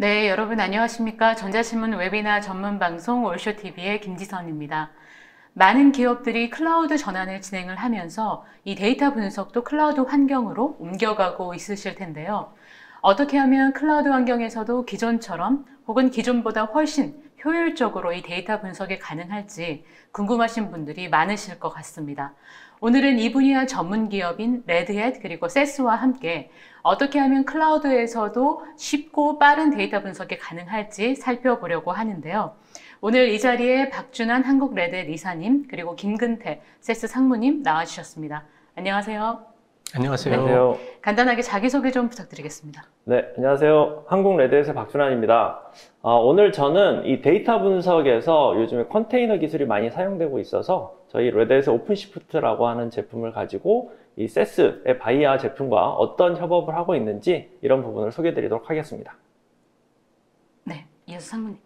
네, 여러분 안녕하십니까? 전자신문 웨비나 전문 방송 올쇼TV의 김지선입니다. 많은 기업들이 클라우드 전환을 진행을 하면서 이 데이터 분석도 클라우드 환경으로 옮겨가고 있으실 텐데요. 어떻게 하면 클라우드 환경에서도 기존처럼 혹은 기존보다 훨씬 효율적으로 이 데이터 분석이 가능할지 궁금하신 분들이 많으실 것 같습니다. 오늘은 이 분야 전문 기업인 레드햇 그리고 세스와 함께 어떻게 하면 클라우드에서도 쉽고 빠른 데이터 분석이 가능할지 살펴보려고 하는데요. 오늘 이 자리에 박준환 한국 레드햇 이사님 그리고 김근태 세스 상무님 나와주셨습니다. 안녕하세요. 안녕하세요. 안녕하세요. 간단하게 자기소개 좀 부탁드리겠습니다. 네, 안녕하세요. 한국 레드햇의 박준환입니다. 오늘 저는 이 데이터 분석에서 요즘에 컨테이너 기술이 많이 사용되고 있어서 저희 레드햇의 오픈시프트라고 하는 제품을 가지고 이 세스의 바이아 제품과 어떤 협업을 하고 있는지 이런 부분을 소개해 드리도록 하겠습니다. 네, 이어서 상무님.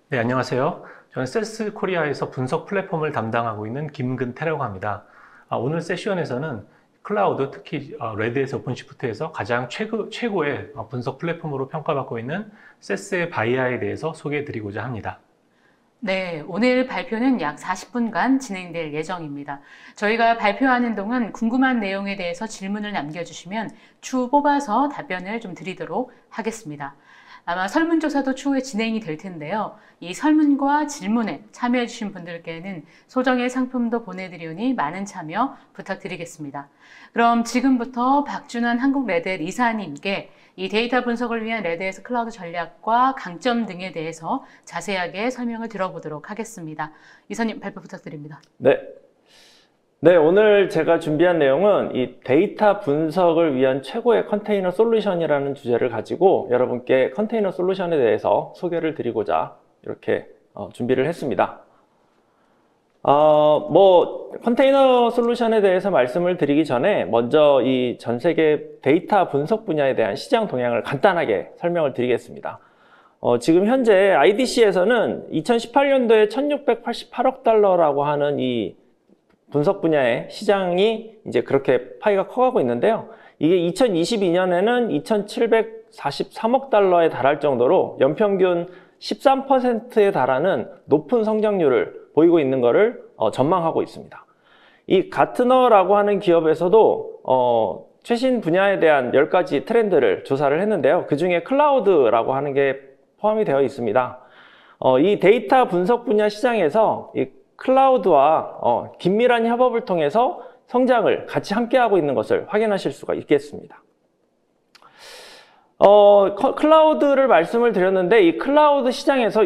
네, 안녕하세요. 저는 세스 코리아에서 분석 플랫폼을 담당하고 있는 김근태라고 합니다. 오늘 세션에서는 클라우드, 특히 레드햇 오픈시프트에서 가장 최고의 분석 플랫폼으로 평가받고 있는 세스의 바이아에 대해서 소개해 드리고자 합니다. 네, 오늘 발표는 약 40분간 진행될 예정입니다. 저희가 발표하는 동안 궁금한 내용에 대해서 질문을 남겨주시면 추후 뽑아서 답변을 좀 드리도록 하겠습니다. 아마 설문조사도 추후에 진행이 될 텐데요. 이 설문과 질문에 참여해주신 분들께는 소정의 상품도 보내드리오니 많은 참여 부탁드리겠습니다. 그럼 지금부터 박준환 한국 레드햇 이사님께 이 데이터 분석을 위한 레드햇 클라우드 전략과 강점 등에 대해서 자세하게 설명을 들어보도록 하겠습니다. 이사님 발표 부탁드립니다. 네, 오늘 제가 준비한 내용은 이 데이터 분석을 위한 최고의 컨테이너 솔루션이라는 주제를 가지고 여러분께 컨테이너 솔루션에 대해서 소개를 드리고자 이렇게 준비를 했습니다. 컨테이너 솔루션에 대해서 말씀을 드리기 전에 먼저 이 전 세계 데이터 분석 분야에 대한 시장 동향을 간단하게 설명을 드리겠습니다. 지금 현재 IDC에서는 2018년도에 1688억 달러라고 하는 이 분석 분야의 시장이 이제 그렇게 파이가 커가고 있는데요. 이게 2022년에는 2743억 달러에 달할 정도로 연평균 13%에 달하는 높은 성장률을 보이고 있는 것을 전망하고 있습니다. 이 가트너라고 하는 기업에서도 최신 분야에 대한 10가지 트렌드를 조사를 했는데요. 그 중에 클라우드라고 하는 게 포함이 되어 있습니다. 이 데이터 분석 분야 시장에서 이 클라우드와 긴밀한 협업을 통해서 성장을 같이 함께하고 있는 것을 확인하실 수가 있겠습니다. 클라우드를 말씀을 드렸는데 이 클라우드 시장에서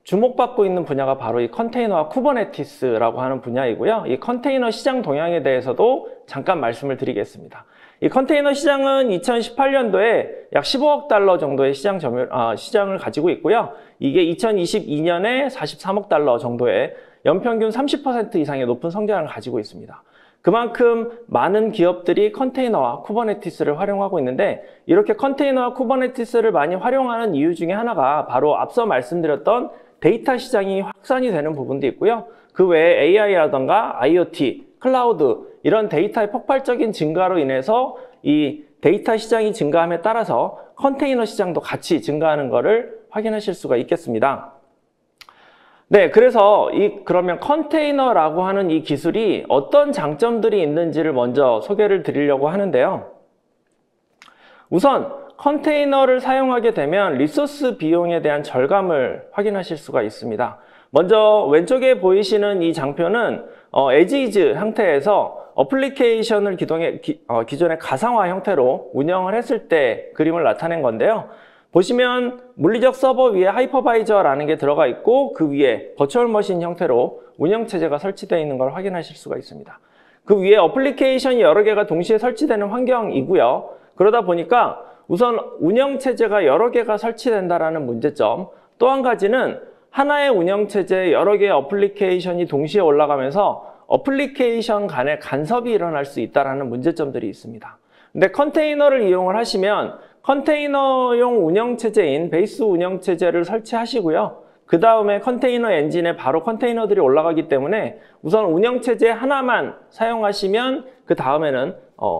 주목받고 있는 분야가 바로 이 컨테이너와 쿠버네티스라고 하는 분야이고요. 이 컨테이너 시장 동향에 대해서도 잠깐 말씀을 드리겠습니다. 이 컨테이너 시장은 2018년도에 약 15억 달러 정도의 시장을 가지고 있고요. 이게 2022년에 43억 달러 정도의 연평균 30% 이상의 높은 성장을 가지고 있습니다. 그만큼 많은 기업들이 컨테이너와 쿠버네티스를 활용하고 있는데 이렇게 컨테이너와 쿠버네티스를 많이 활용하는 이유 중에 하나가 바로 앞서 말씀드렸던 데이터 시장이 확산이 되는 부분도 있고요. 그 외에 AI라던가 IoT, 클라우드 이런 데이터의 폭발적인 증가로 인해서 이 데이터 시장이 증가함에 따라서 컨테이너 시장도 같이 증가하는 것을 확인하실 수가 있겠습니다. 네, 그래서 그러면 컨테이너라고 하는 이 기술이 어떤 장점들이 있는지를 먼저 소개를 드리려고 하는데요. 우선 컨테이너를 사용하게 되면 리소스 비용에 대한 절감을 확인하실 수가 있습니다. 먼저 왼쪽에 보이시는 이 장표는 as-is 형태에서 어플리케이션을 기존의 가상화 형태로 운영을 했을 때 그림을 나타낸 건데요. 보시면 물리적 서버 위에 하이퍼바이저라는 게 들어가 있고 그 위에 버추얼 머신 형태로 운영체제가 설치되어 있는 걸 확인하실 수가 있습니다. 그 위에 어플리케이션이 여러 개가 동시에 설치되는 환경이고요. 그러다 보니까 우선 운영체제가 여러 개가 설치된다는 문제점, 또 한 가지는 하나의 운영체제에 여러 개의 어플리케이션이 동시에 올라가면서 어플리케이션 간의 간섭이 일어날 수 있다는 문제점들이 있습니다. 근데 컨테이너를 이용을 하시면 컨테이너용 운영체제인 베이스 운영체제를 설치하시고요. 그 다음에 컨테이너 엔진에 바로 컨테이너들이 올라가기 때문에 우선 운영체제 하나만 사용하시면 그 다음에는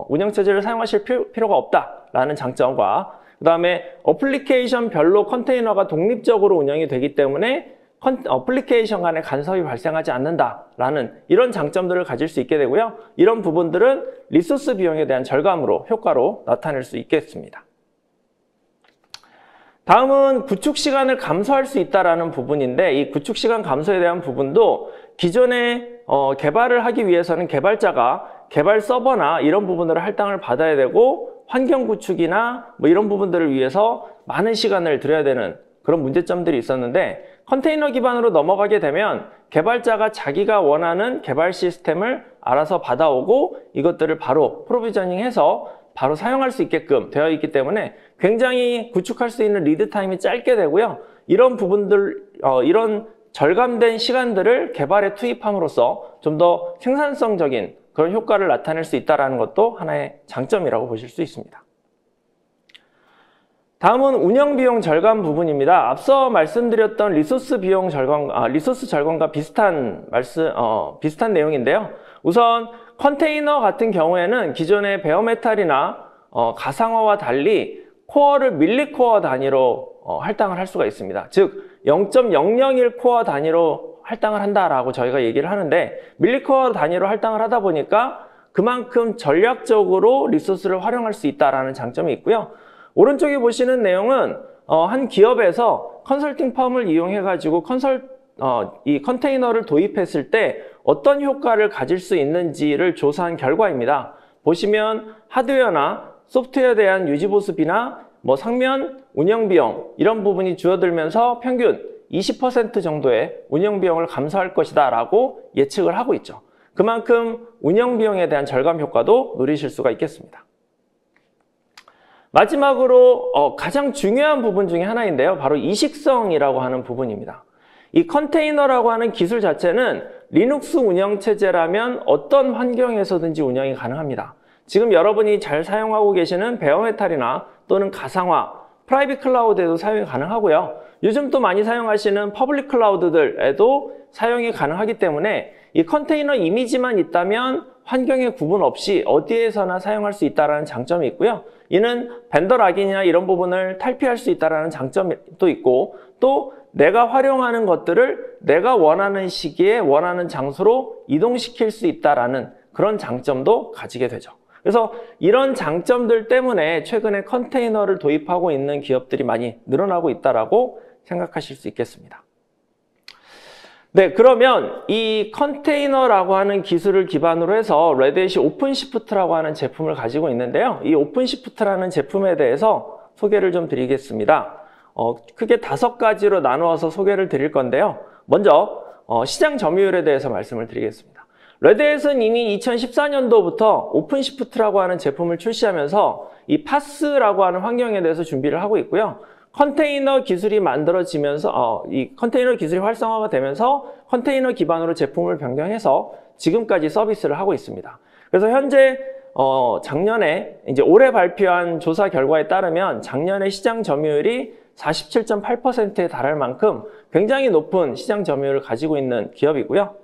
운영체제를 사용하실 필요가 없다라는 장점과 그 다음에 어플리케이션별로 컨테이너가 독립적으로 운영이 되기 때문에 어플리케이션 간에 간섭이 발생하지 않는다라는 이런 장점들을 가질 수 있게 되고요. 이런 부분들은 리소스 비용에 대한 절감으로 효과로 나타낼 수 있겠습니다. 다음은 구축 시간을 감소할 수 있다는 부분인데 이 구축 시간 감소에 대한 부분도 기존에 개발을 하기 위해서는 개발자가 개발 서버나 이런 부분들을 할당을 받아야 되고 환경 구축이나 뭐 이런 부분들을 위해서 많은 시간을 들여야 되는 그런 문제점들이 있었는데 컨테이너 기반으로 넘어가게 되면 개발자가 자기가 원하는 개발 시스템을 알아서 받아오고 이것들을 바로 프로비저닝해서 바로 사용할 수 있게끔 되어 있기 때문에 굉장히 구축할 수 있는 리드 타임이 짧게 되고요. 이런 부분들, 이런 절감된 시간들을 개발에 투입함으로써 좀 더 생산성적인 그런 효과를 나타낼 수 있다는 것도 하나의 장점이라고 보실 수 있습니다. 다음은 운영 비용 절감 부분입니다. 앞서 말씀드렸던 리소스 비용 절감, 리소스 절감과 비슷한 내용인데요. 우선 컨테이너 같은 경우에는 기존의 베어메탈이나 가상화와 달리 코어를 밀리코어 단위로 할당을 할 수가 있습니다. 즉 0.001 코어 단위로 할당을 한다라고 저희가 얘기를 하는데 밀리코어 단위로 할당을 하다 보니까 그만큼 전략적으로 리소스를 활용할 수 있다는 장점이 있고요. 오른쪽에 보시는 내용은 한 기업에서 컨설팅 펌을 이용해 가지고 이 컨테이너를 도입했을 때 어떤 효과를 가질 수 있는지를 조사한 결과입니다. 보시면 하드웨어나 소프트웨어에 대한 유지보수비나 뭐 상면 운영비용 이런 부분이 줄어들면서 평균 20% 정도의 운영비용을 감소할 것이다 라고 예측을 하고 있죠. 그만큼 운영비용에 대한 절감 효과도 누리실 수가 있겠습니다. 마지막으로 가장 중요한 부분 중에 하나인데요. 바로 이식성이라고 하는 부분입니다. 이 컨테이너라고 하는 기술 자체는 리눅스 운영체제라면 어떤 환경에서든지 운영이 가능합니다. 지금 여러분이 잘 사용하고 계시는 베어메탈이나 또는 가상화, 프라이빗 클라우드에도 사용이 가능하고요. 요즘 또 많이 사용하시는 퍼블릭 클라우드들에도 사용이 가능하기 때문에 이 컨테이너 이미지만 있다면 환경에 구분 없이 어디에서나 사용할 수 있다는 장점이 있고요. 이는 벤더 락인이나 이런 부분을 탈피할 수 있다는 장점도 있고 또 내가 활용하는 것들을 내가 원하는 시기에 원하는 장소로 이동시킬 수 있다는 그런 장점도 가지게 되죠. 그래서 이런 장점들 때문에 최근에 컨테이너를 도입하고 있는 기업들이 많이 늘어나고 있다고 생각하실 수 있겠습니다. 네, 그러면 이 컨테이너라고 하는 기술을 기반으로 해서 레드햇이 오픈시프트라고 하는 제품을 가지고 있는데요. 이 오픈시프트라는 제품에 대해서 소개를 좀 드리겠습니다. 크게 5가지로 나누어서 소개를 드릴 건데요. 먼저 시장 점유율에 대해서 말씀을 드리겠습니다. 레드햇은 이미 2014년도부터 오픈시프트라고 하는 제품을 출시하면서 이 파스라고 하는 환경에 대해서 준비를 하고 있고요. 컨테이너 기술이 만들어지면서 이 컨테이너 기술이 활성화가 되면서 컨테이너 기반으로 제품을 변경해서 지금까지 서비스를 하고 있습니다. 그래서 현재 작년에 이제 올해 발표한 조사 결과에 따르면 작년에 시장 점유율이 47.8%에 달할 만큼 굉장히 높은 시장 점유율을 가지고 있는 기업이고요.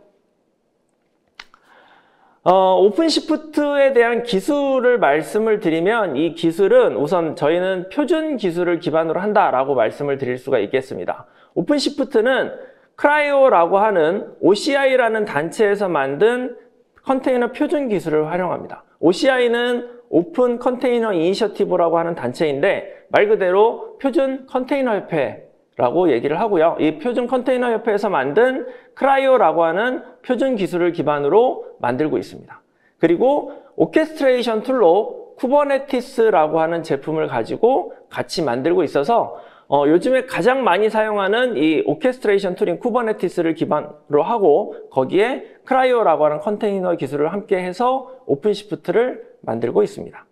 오픈시프트에 대한 기술을 말씀을 드리면 이 기술은 우선 저희는 표준 기술을 기반으로 한다라고 말씀을 드릴 수가 있겠습니다. 오픈시프트는 크라이오라고 하는 OCI라는 단체에서 만든 컨테이너 표준 기술을 활용합니다. OCI는 오픈 컨테이너 이니셔티브라고 하는 단체인데 말 그대로 표준 컨테이너 협회라고 얘기를 하고요. 이 표준 컨테이너 협회에서 만든 크라이오라고 하는 표준 기술을 기반으로 만들고 있습니다. 그리고 오케스트레이션 툴로 쿠버네티스라고 하는 제품을 가지고 같이 만들고 있어서 요즘에 가장 많이 사용하는 이 오케스트레이션 툴인 쿠버네티스를 기반으로 하고 거기에 크라이오라고 하는 컨테이너 기술을 함께 해서 오픈시프트를 만들고 있습니다.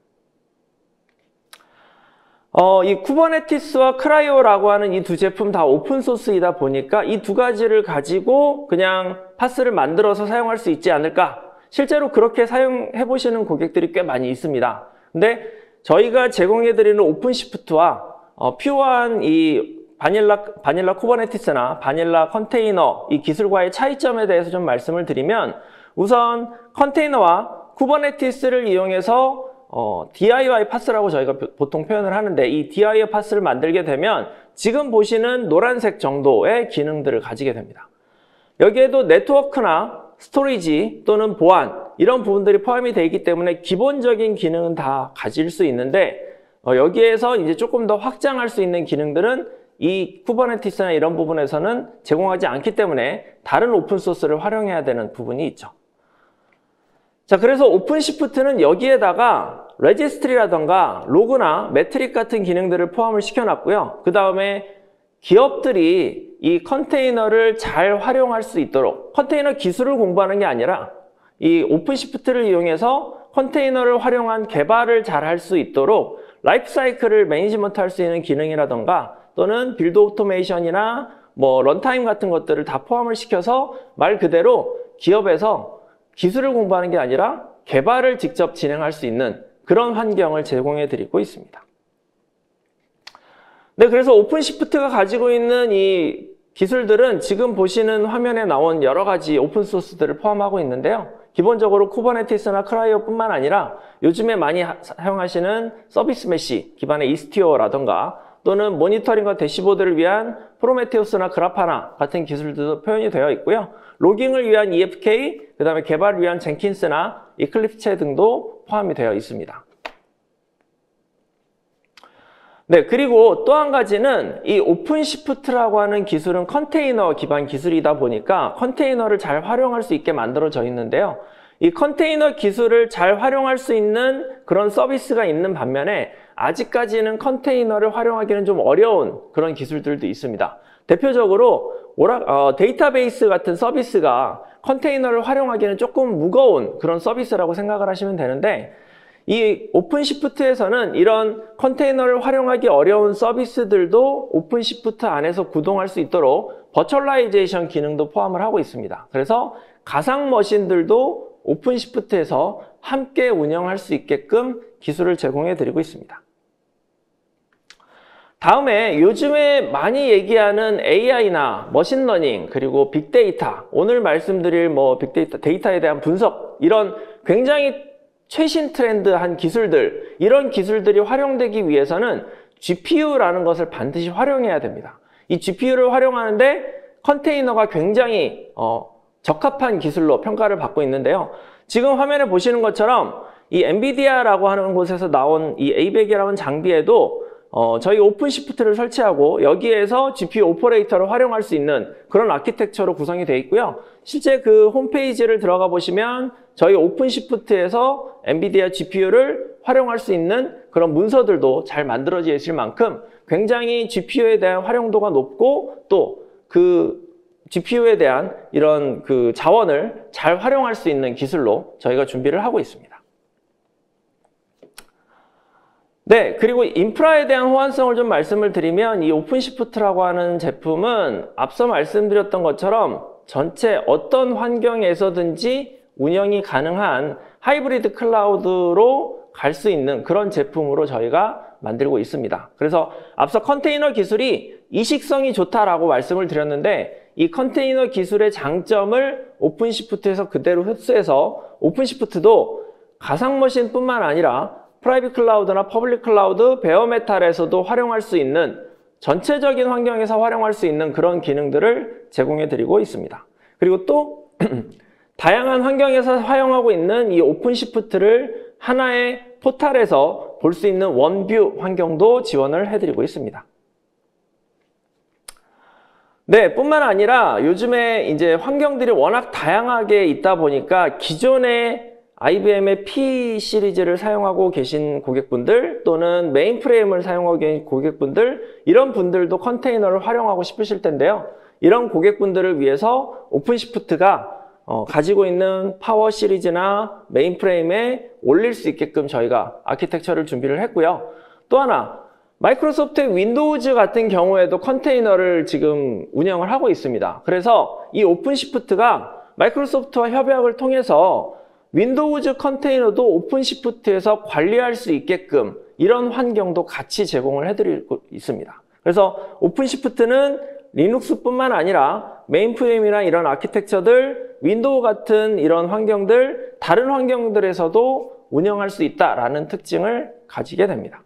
이 쿠버네티스와 크라이오라고 하는 이 두 제품 다 오픈소스이다 보니까 이 두 가지를 가지고 그냥 파스를 만들어서 사용할 수 있지 않을까? 실제로 그렇게 사용해 보시는 고객들이 꽤 많이 있습니다. 근데 저희가 제공해드리는 오픈시프트와 퓨어한 이 바닐라 쿠버네티스나 바닐라 컨테이너 이 기술과의 차이점에 대해서 좀 말씀을 드리면 우선 컨테이너와 쿠버네티스를 이용해서 DIY 파스라고 저희가 보통 표현을 하는데, 이 DIY 파스를 만들게 되면 지금 보시는 노란색 정도의 기능들을 가지게 됩니다. 여기에도 네트워크나 스토리지 또는 보안 이런 부분들이 포함이 되어 있기 때문에 기본적인 기능은 다 가질 수 있는데, 여기에서 이제 조금 더 확장할 수 있는 기능들은 이 쿠버네티스나 이런 부분에서는 제공하지 않기 때문에 다른 오픈소스를 활용해야 되는 부분이 있죠. 자, 그래서 오픈시프트는 여기에다가 레지스트리라던가 로그나 매트릭 같은 기능들을 포함을 시켜놨고요. 그 다음에 기업들이 이 컨테이너를 잘 활용할 수 있도록, 컨테이너 기술을 공부하는 게 아니라 이 오픈시프트를 이용해서 컨테이너를 활용한 개발을 잘 할 수 있도록 라이프 사이클을 매니지먼트 할 수 있는 기능이라던가 또는 빌드 오토메이션이나 뭐 런타임 같은 것들을 다 포함을 시켜서 말 그대로 기업에서 기술을 공부하는 게 아니라 개발을 직접 진행할 수 있는 그런 환경을 제공해 드리고 있습니다. 네, 그래서 오픈시프트가 가지고 있는 이 기술들은 지금 보시는 화면에 나온 여러 가지 오픈소스들을 포함하고 있는데요. 기본적으로 쿠버네티스나 크라이오뿐만 아니라 요즘에 많이 사용하시는 서비스 메시 기반의 이스티오라던가 또는 모니터링과 대시보드를 위한 프로메테우스나 그라파나 같은 기술들도 표현이 되어 있고요. 로깅을 위한 EFK, 그 다음에 개발을 위한 젠킨스나 이클립체 등도 포함이 되어 있습니다. 네, 그리고 또 한 가지는 이 오픈시프트라고 하는 기술은 컨테이너 기반 기술이다 보니까 컨테이너를 잘 활용할 수 있게 만들어져 있는데요. 이 컨테이너 기술을 잘 활용할 수 있는 그런 서비스가 있는 반면에 아직까지는 컨테이너를 활용하기는 좀 어려운 그런 기술들도 있습니다. 대표적으로 데이터베이스 같은 서비스가 컨테이너를 활용하기는 조금 무거운 그런 서비스라고 생각을 하시면 되는데, 이 오픈시프트에서는 이런 컨테이너를 활용하기 어려운 서비스들도 오픈시프트 안에서 구동할 수 있도록 버추얼라이제이션 기능도 포함을 하고 있습니다. 그래서 가상 머신들도 오픈시프트에서 함께 운영할 수 있게끔 기술을 제공해 드리고 있습니다. 다음에 요즘에 많이 얘기하는 AI나 머신러닝 그리고 빅데이터, 오늘 말씀드릴 빅데이터에 대한 분석, 이런 굉장히 최신 트렌드한 기술들, 이런 기술들이 활용되기 위해서는 GPU라는 것을 반드시 활용해야 됩니다. 이 GPU를 활용하는데 컨테이너가 굉장히 적합한 기술로 평가를 받고 있는데요. 지금 화면에 보시는 것처럼 이 엔비디아라고 하는 곳에서 나온 이 A100이라는 장비에도 저희 오픈시프트를 설치하고 여기에서 GPU 오퍼레이터를 활용할 수 있는 그런 아키텍처로 구성이 되어 있고요. 실제 그 홈페이지를 들어가 보시면 저희 오픈시프트에서 엔비디아 GPU를 활용할 수 있는 그런 문서들도 잘 만들어져 있을 만큼 굉장히 GPU에 대한 활용도가 높고 또 그 GPU에 대한 이런 그 자원을 잘 활용할 수 있는 기술로 저희가 준비를 하고 있습니다. 네, 그리고 인프라에 대한 호환성을 좀 말씀을 드리면 이 오픈시프트라고 하는 제품은 앞서 말씀드렸던 것처럼 전체 어떤 환경에서든지 운영이 가능한 하이브리드 클라우드로 갈 수 있는 그런 제품으로 저희가 만들고 있습니다. 그래서 앞서 컨테이너 기술이 이식성이 좋다라고 말씀을 드렸는데, 이 컨테이너 기술의 장점을 오픈시프트에서 그대로 흡수해서 오픈시프트도 가상머신뿐만 아니라 프라이빗 클라우드나 퍼블릭 클라우드, 베어메탈에서도 활용할 수 있는, 전체적인 환경에서 활용할 수 있는 그런 기능들을 제공해 드리고 있습니다. 그리고 또 다양한 환경에서 사용하고 있는 이 오픈시프트를 하나의 포탈에서 볼 수 있는 원뷰 환경도 지원을 해드리고 있습니다. 네, 뿐만 아니라 요즘에 이제 환경들이 워낙 다양하게 있다 보니까 기존의 IBM의 P 시리즈를 사용하고 계신 고객분들 또는 메인프레임을 사용하고 계신 고객분들, 이런 분들도 컨테이너를 활용하고 싶으실 텐데요. 이런 고객분들을 위해서 오픈시프트가 가지고 있는 파워 시리즈나 메인프레임에 올릴 수 있게끔 저희가 아키텍처를 준비를 했고요. 또 하나, 마이크로소프트의 윈도우즈 같은 경우에도 컨테이너를 지금 운영을 하고 있습니다. 그래서 이 오픈시프트가 마이크로소프트와 협약을 통해서 윈도우즈 컨테이너도 오픈시프트에서 관리할 수 있게끔 이런 환경도 같이 제공을 해드리고 있습니다. 그래서 오픈시프트는 리눅스뿐만 아니라 메인프레임이나 이런 아키텍처들, 윈도우 같은 이런 환경들, 다른 환경들에서도 운영할 수 있다라는 특징을 가지게 됩니다.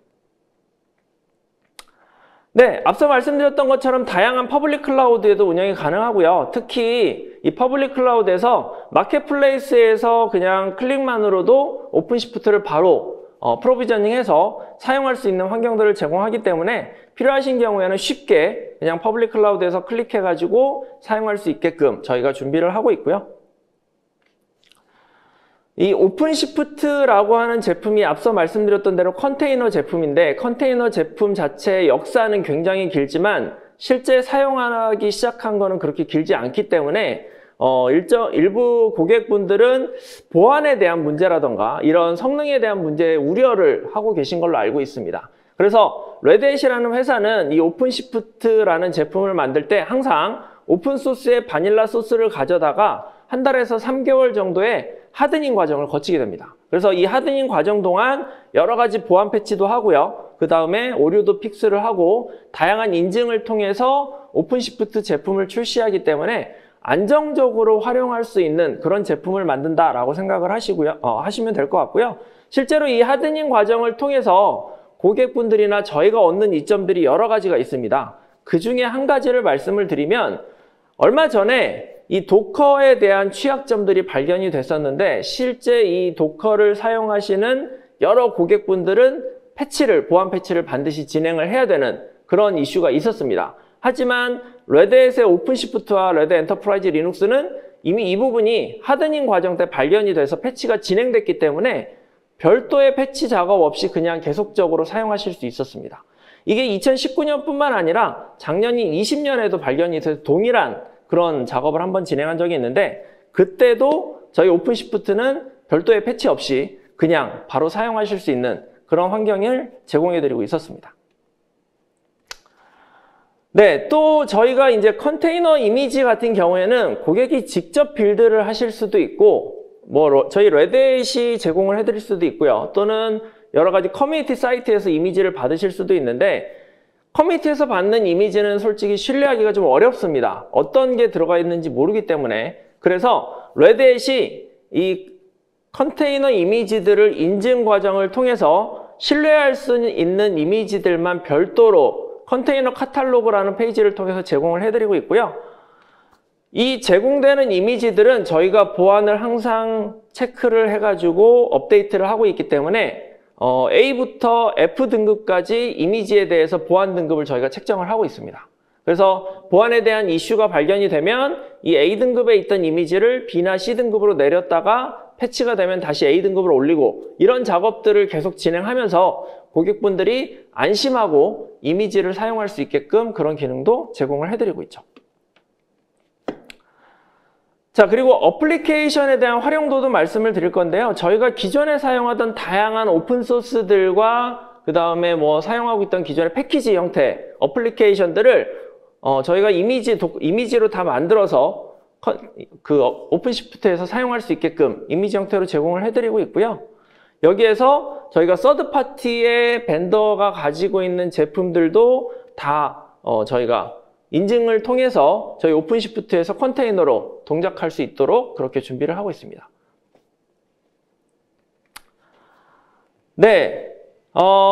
네, 앞서 말씀드렸던 것처럼 다양한 퍼블릭 클라우드에도 운영이 가능하고요. 특히 이 퍼블릭 클라우드에서 마켓플레이스에서 그냥 클릭만으로도 오픈시프트를 바로 프로비저닝해서 사용할 수 있는 환경들을 제공하기 때문에 필요하신 경우에는 쉽게 그냥 퍼블릭 클라우드에서 클릭해가지고 사용할 수 있게끔 저희가 준비를 하고 있고요. 이 오픈시프트라고 하는 제품이 앞서 말씀드렸던 대로 컨테이너 제품인데 컨테이너 제품 자체의 역사는 굉장히 길지만 실제 사용하기 시작한 거는 그렇게 길지 않기 때문에 일부 고객분들은 보안에 대한 문제라던가 이런 성능에 대한 문제에 우려를 하고 계신 걸로 알고 있습니다. 그래서 레드햇이라는 회사는 이 오픈시프트라는 제품을 만들 때 항상 오픈소스의 바닐라 소스를 가져다가 한 달에서 3개월 정도의 하드닝 과정을 거치게 됩니다. 그래서 이 하드닝 과정 동안 여러 가지 보안 패치도 하고요. 그 다음에 오류도 픽스를 하고 다양한 인증을 통해서 오픈시프트 제품을 출시하기 때문에 안정적으로 활용할 수 있는 그런 제품을 만든다라고 생각을 하시면 될 것 같고요. 실제로 이 하드닝 과정을 통해서 고객분들이나 저희가 얻는 이점들이 여러 가지가 있습니다. 그 중에 한 가지를 말씀을 드리면 얼마 전에 이 도커에 대한 취약점들이 발견이 됐었는데 실제 이 도커를 사용하시는 여러 고객분들은 보안 패치를 반드시 진행을 해야 되는 그런 이슈가 있었습니다. 하지만 레드햇의 오픈시프트와 레드 엔터프라이즈 리눅스는 이미 이 부분이 하드닝 과정 때 발견이 돼서 패치가 진행됐기 때문에 별도의 패치 작업 없이 그냥 계속적으로 사용하실 수 있었습니다. 이게 2019년뿐만 아니라 작년인 20년에도 발견이 돼서 동일한 그런 작업을 한번 진행한 적이 있는데 그때도 저희 오픈시프트는 별도의 패치 없이 그냥 바로 사용하실 수 있는 그런 환경을 제공해드리고 있었습니다. 네, 또 저희가 이제 컨테이너 이미지 같은 경우에는 고객이 직접 빌드를 하실 수도 있고 저희 레드햇이 제공을 해드릴 수도 있고요. 또는 여러 가지 커뮤니티 사이트에서 이미지를 받으실 수도 있는데 커뮤니티에서 받는 이미지는 솔직히 신뢰하기가 좀 어렵습니다. 어떤 게 들어가 있는지 모르기 때문에. 그래서 레드햇이 이 컨테이너 이미지들을 인증 과정을 통해서 신뢰할 수 있는 이미지들만 별도로 컨테이너 카탈로그라는 페이지를 통해서 제공을 해드리고 있고요. 이 제공되는 이미지들은 저희가 보안을 항상 체크를 해가지고 업데이트를 하고 있기 때문에 A부터 F 등급까지 이미지에 대해서 보안 등급을 저희가 책정을 하고 있습니다. 그래서 보안에 대한 이슈가 발견이 되면 이 A 등급에 있던 이미지를 B나 C 등급으로 내렸다가 패치가 되면 다시 A 등급을 올리고 이런 작업들을 계속 진행하면서 고객분들이 안심하고 이미지를 사용할 수 있게끔 그런 기능도 제공을 해드리고 있죠. 자, 그리고 어플리케이션에 대한 활용도도 말씀을 드릴 건데요. 저희가 기존에 사용하던 다양한 오픈소스들과 그 다음에 사용하고 있던 기존의 패키지 형태 어플리케이션들을 저희가 이미지로 다 만들어서 그 오픈시프트에서 사용할 수 있게끔 이미지 형태로 제공을 해드리고 있고요. 여기에서 저희가 서드파티의 벤더가 가지고 있는 제품들도 다 저희가 인증을 통해서 저희 오픈시프트에서 컨테이너로 동작할 수 있도록 그렇게 준비를 하고 있습니다. 네,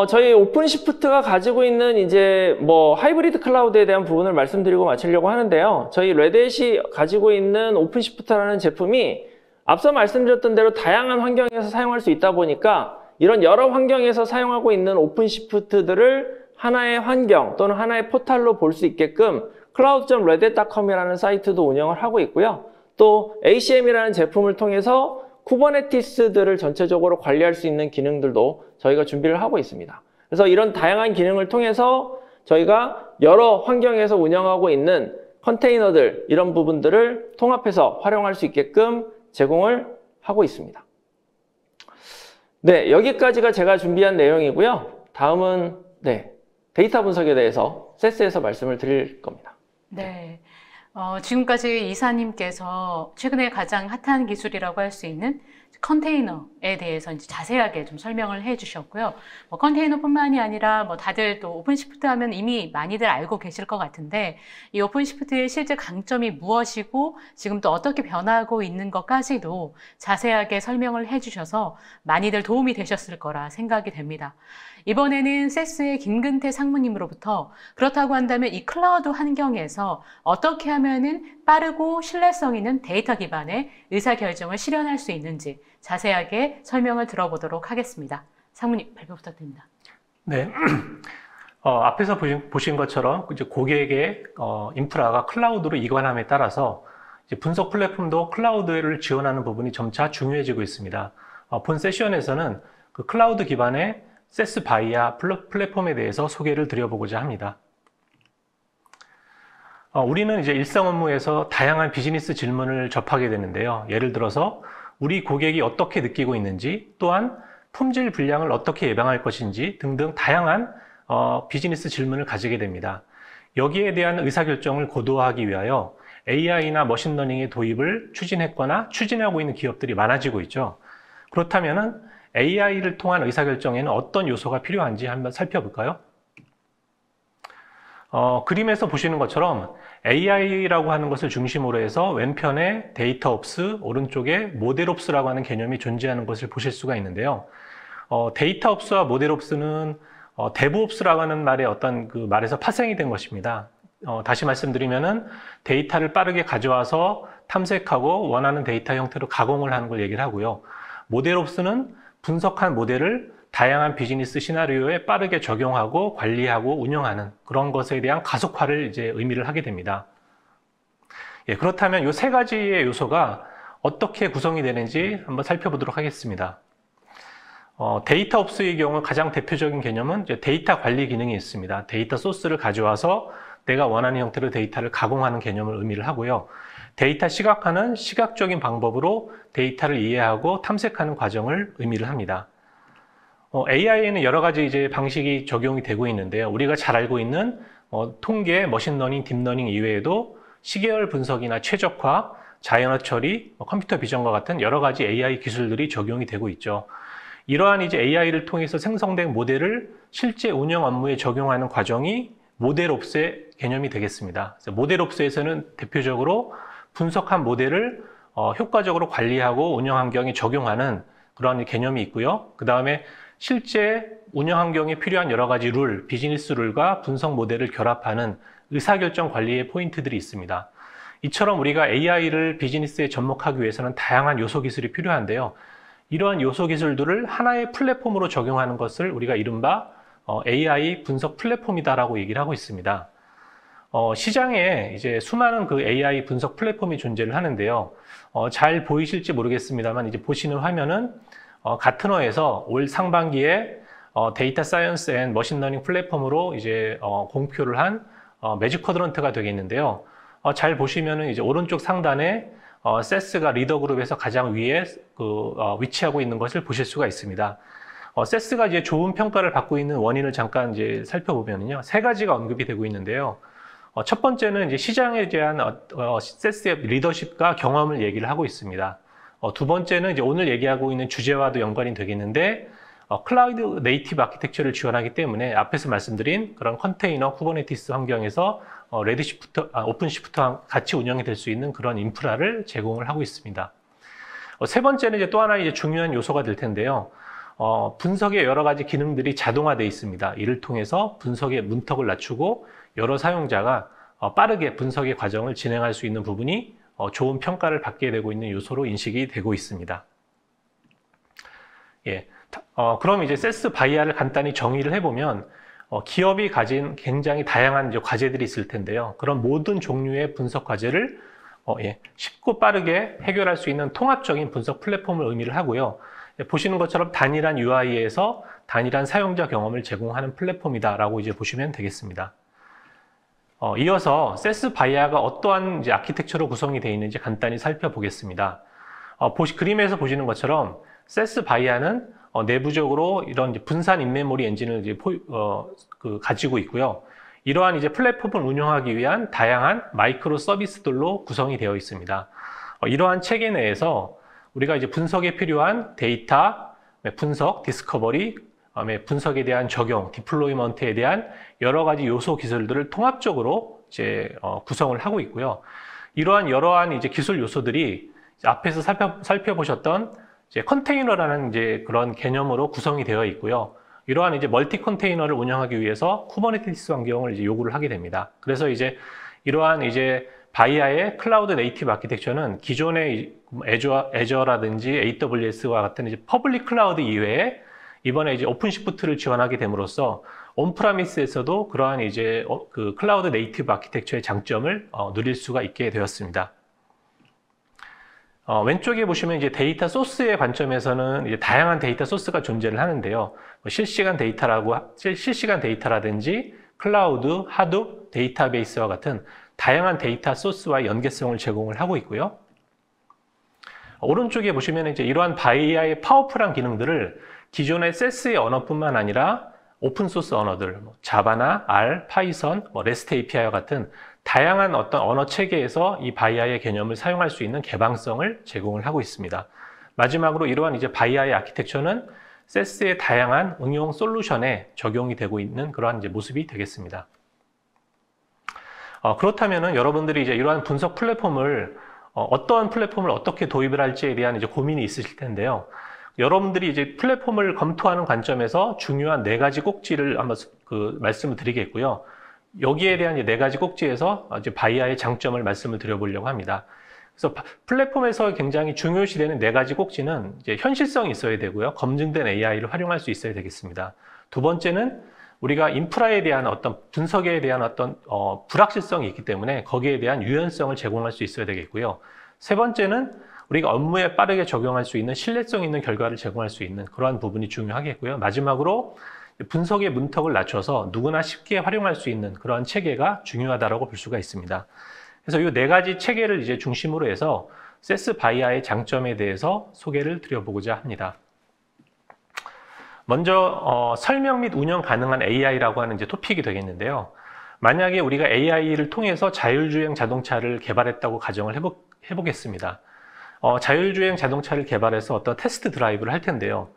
저희 오픈시프트가 가지고 있는 이제 하이브리드 클라우드에 대한 부분을 말씀드리고 마치려고 하는데요. 저희 레드햇이 가지고 있는 오픈시프트라는 제품이 앞서 말씀드렸던 대로 다양한 환경에서 사용할 수 있다 보니까 이런 여러 환경에서 사용하고 있는 오픈시프트들을 하나의 환경 또는 하나의 포탈로 볼 수 있게끔 cloud.redhat.com이라는 사이트도 운영을 하고 있고요. 또 ACM이라는 제품을 통해서 쿠버네티스들을 전체적으로 관리할 수 있는 기능들도 저희가 준비를 하고 있습니다. 그래서 이런 다양한 기능을 통해서 저희가 여러 환경에서 운영하고 있는 컨테이너들 이런 부분들을 통합해서 활용할 수 있게끔 제공을 하고 있습니다. 네, 여기까지가 제가 준비한 내용이고요. 다음은 데이터 분석에 대해서 세스에서 말씀을 드릴 겁니다. 네. 지금까지 이사님께서 최근에 가장 핫한 기술이라고 할 수 있는 컨테이너에 대해서 이제 자세하게 좀 설명을 해 주셨고요. 컨테이너뿐만이 아니라 다들 또 오픈시프트 하면 이미 많이들 알고 계실 것 같은데 이 오픈시프트의 실제 강점이 무엇이고 지금 또 어떻게 변화하고 있는 것까지도 자세하게 설명을 해 주셔서 많이들 도움이 되셨을 거라 생각이 됩니다. 이번에는 세스의 김근태 상무님으로부터 그렇다고 한다면 이 클라우드 환경에서 어떻게 하면은 빠르고 신뢰성 있는 데이터 기반의 의사결정을 실현할 수 있는지 자세하게 설명을 들어보도록 하겠습니다. 상무님 발표 부탁드립니다. 네. 앞에서 보신 것처럼 이제 고객의 인프라가 클라우드로 이관함에 따라서 이제 분석 플랫폼도 클라우드를 지원하는 부분이 점차 중요해지고 있습니다. 본 세션에서는 그 클라우드 기반의 세스 바이아 플랫폼에 대해서 소개를 드려보고자 합니다. 우리는 이제 일상 업무에서 다양한 비즈니스 질문을 접하게 되는데요. 예를 들어서 우리 고객이 어떻게 느끼고 있는지, 또한 품질 불량을 어떻게 예방할 것인지 등등 다양한 비즈니스 질문을 가지게 됩니다. 여기에 대한 의사결정을 고도화하기 위하여 AI나 머신러닝의 도입을 추진했거나 추진하고 있는 기업들이 많아지고 있죠. 그렇다면 AI를 통한 의사결정에는 어떤 요소가 필요한지 한번 살펴볼까요? 그림에서 보시는 것처럼 AI라고 하는 것을 중심으로 해서 왼편에 데이터옵스, 오른쪽에 모델옵스라고 하는 개념이 존재하는 것을 보실 수가 있는데요. 데이터옵스와 모델옵스는 데브옵스라고 하는 말의 어떤 그 말에서 파생이 된 것입니다. 다시 말씀드리면은 데이터를 빠르게 가져와서 탐색하고 원하는 데이터 형태로 가공을 하는 걸 얘기를 하고요. 모델옵스는 분석한 모델을 다양한 비즈니스 시나리오에 빠르게 적용하고 관리하고 운영하는 그런 것에 대한 가속화를 이제 의미를 하게 됩니다. 예, 그렇다면 이 세 가지의 요소가 어떻게 구성이 되는지 한번 살펴보도록 하겠습니다. 데이터옵스의 경우 가장 대표적인 개념은 이제 데이터 관리 기능이 있습니다. 데이터 소스를 가져와서 내가 원하는 형태로 데이터를 가공하는 개념을 의미를 하고요. 데이터 시각화는 시각적인 방법으로 데이터를 이해하고 탐색하는 과정을 의미를 합니다. AI에는 여러 가지 이제 방식이 적용이 되고 있는데요. 우리가 잘 알고 있는 통계, 머신러닝, 딥러닝 이외에도 시계열 분석이나 최적화, 자연어 처리, 컴퓨터 비전과 같은 여러 가지 AI 기술들이 적용이 되고 있죠. 이러한 이제 AI를 통해서 생성된 모델을 실제 운영 업무에 적용하는 과정이 모델옵스의 개념이 되겠습니다. 모델옵스에서는 대표적으로 분석한 모델을 효과적으로 관리하고 운영 환경에 적용하는 그런 개념이 있고요. 그 다음에 실제 운영 환경에 필요한 여러 가지 룰, 비즈니스 룰과 분석 모델을 결합하는 의사결정 관리의 포인트들이 있습니다. 이처럼 우리가 AI를 비즈니스에 접목하기 위해서는 다양한 요소 기술이 필요한데요. 이러한 요소 기술들을 하나의 플랫폼으로 적용하는 것을 우리가 이른바 AI 분석 플랫폼이다라고 얘기를 하고 있습니다. 시장에 이제 수많은 그 AI 분석 플랫폼이 존재를 하는데요. 잘 보이실지 모르겠습니다만 이제 보시는 화면은 가트너에서 올 상반기에 데이터 사이언스 앤 머신러닝 플랫폼으로 이제 공표를 한 매직 쿼드런트가 되겠는데요. 잘 보시면은 이제 오른쪽 상단에 세스가 리더 그룹에서 가장 위에 위치하고 있는 것을 보실 수가 있습니다. 세스가 이제 좋은 평가를 받고 있는 원인을 잠깐 이제 살펴보면요. 세 가지가 언급이 되고 있는데요. 첫 번째는 이제 시장에 대한 세스의 리더십과 경험을 얘기를 하고 있습니다. 두 번째는 이제 오늘 얘기하고 있는 주제와도 연관이 되겠는데, 클라우드 네이티브 아키텍처를 지원하기 때문에 앞에서 말씀드린 그런 컨테이너, 쿠버네티스 환경에서 레드시프트, 오픈시프트와 같이 운영이 될 수 있는 그런 인프라를 제공을 하고 있습니다. 세 번째는 이제 또 하나 이제 중요한 요소가 될 텐데요. 분석의 여러 가지 기능들이 자동화되어 있습니다. 이를 통해서 분석의 문턱을 낮추고 여러 사용자가 빠르게 분석의 과정을 진행할 수 있는 부분이 좋은 평가를 받게 되고 있는 요소로 인식이 되고 있습니다. 예, 그럼 이제 세스 바이아를 간단히 정의를 해보면 기업이 가진 굉장히 다양한 이제 과제들이 있을 텐데요. 그런 모든 종류의 분석 과제를 쉽고 빠르게 해결할 수 있는 통합적인 분석 플랫폼을 의미를 하고요. 보시는 것처럼 단일한 UI에서 단일한 사용자 경험을 제공하는 플랫폼이다라고 이제 보시면 되겠습니다. 이어서 세스 바이아가 어떠한 이제 아키텍처로 구성이 되어 있는지 간단히 살펴보겠습니다. 그림에서 보시는 것처럼 세스 바이아는 내부적으로 이런 이제 분산 인메모리 엔진을 이제 가지고 있고요. 이러한 이제 플랫폼을 운영하기 위한 다양한 마이크로 서비스들로 구성이 되어 있습니다. 이러한 체계 내에서 우리가 이제 분석에 필요한 데이터, 분석, 디스커버리, 분석에 대한 적용, 디플로이먼트에 대한 여러 가지 요소 기술들을 통합적으로 이제 구성을 하고 있고요. 이러한 이제 기술 요소들이 앞에서 살펴보셨던 이제 컨테이너라는 이제 그런 개념으로 구성이 되어 있고요. 이러한 이제 멀티 컨테이너를 운영하기 위해서 쿠버네티스 환경을 이제 요구를 하게 됩니다. 그래서 이제 이러한 이제 바이아의 클라우드 네이티브 아키텍처는 기존의 애저라든지 AWS와 같은 이제 퍼블릭 클라우드 이외에 이번에 이제 오픈시프트를 지원하게 됨으로써 온프라미스에서도 그러한 이제 그 클라우드 네이티브 아키텍처의 장점을 누릴 수가 있게 되었습니다. 왼쪽에 보시면 이제 데이터 소스의 관점에서는 이제 다양한 데이터 소스가 존재를 하는데요. 실시간 데이터라든지 클라우드, 하둡, 데이터베이스와 같은 다양한 데이터 소스와 연계성을 제공을 하고 있고요. 오른쪽에 보시면 이제 이러한 바이아의 파워풀한 기능들을 기존의 세스의 언어뿐만 아니라 오픈소스 언어들, 자바나 R, 파이썬, REST API와 같은 다양한 어떤 언어 체계에서 이 바이아의 개념을 사용할 수 있는 개방성을 제공을 하고 있습니다. 마지막으로 이러한 이제 바이아의 아키텍처는 세스의 다양한 응용 솔루션에 적용이 되고 있는 그러한 이제 모습이 되겠습니다. 그렇다면은 여러분들이 이제 이러한 분석 플랫폼을 어떠한 플랫폼을 어떻게 도입을 할지에 대한 이제 고민이 있으실 텐데요. 여러분들이 이제 플랫폼을 검토하는 관점에서 중요한 4가지 꼭지를 한번 말씀을 드리겠고요. 여기에 대한 이제 4가지 꼭지에서 이제 바이아의 장점을 말씀을 드려보려고 합니다. 그래서 플랫폼에서 굉장히 중요시되는 4가지 꼭지는 이제 현실성이 있어야 되고요. 검증된 AI를 활용할 수 있어야 되겠습니다. 두 번째는 우리가 인프라에 대한 어떤 분석에 대한 어떤 불확실성이 있기 때문에 거기에 대한 유연성을 제공할 수 있어야 되겠고요. 세 번째는 우리가 업무에 빠르게 적용할 수 있는 신뢰성 있는 결과를 제공할 수 있는 그러한 부분이 중요하겠고요. 마지막으로 분석의 문턱을 낮춰서 누구나 쉽게 활용할 수 있는 그러한 체계가 중요하다고 볼 수가 있습니다. 그래서 이 4가지 체계를 이제 중심으로 해서 세스 바이아의 장점에 대해서 소개를 드려보고자 합니다. 먼저 설명 및 운영 가능한 AI라고 하는 이제 토픽이 되겠는데요. 만약에 우리가 AI를 통해서 자율주행 자동차를 개발했다고 가정을 해보겠습니다. 자율주행 자동차를 개발해서 어떤 테스트 드라이브를 할 텐데요.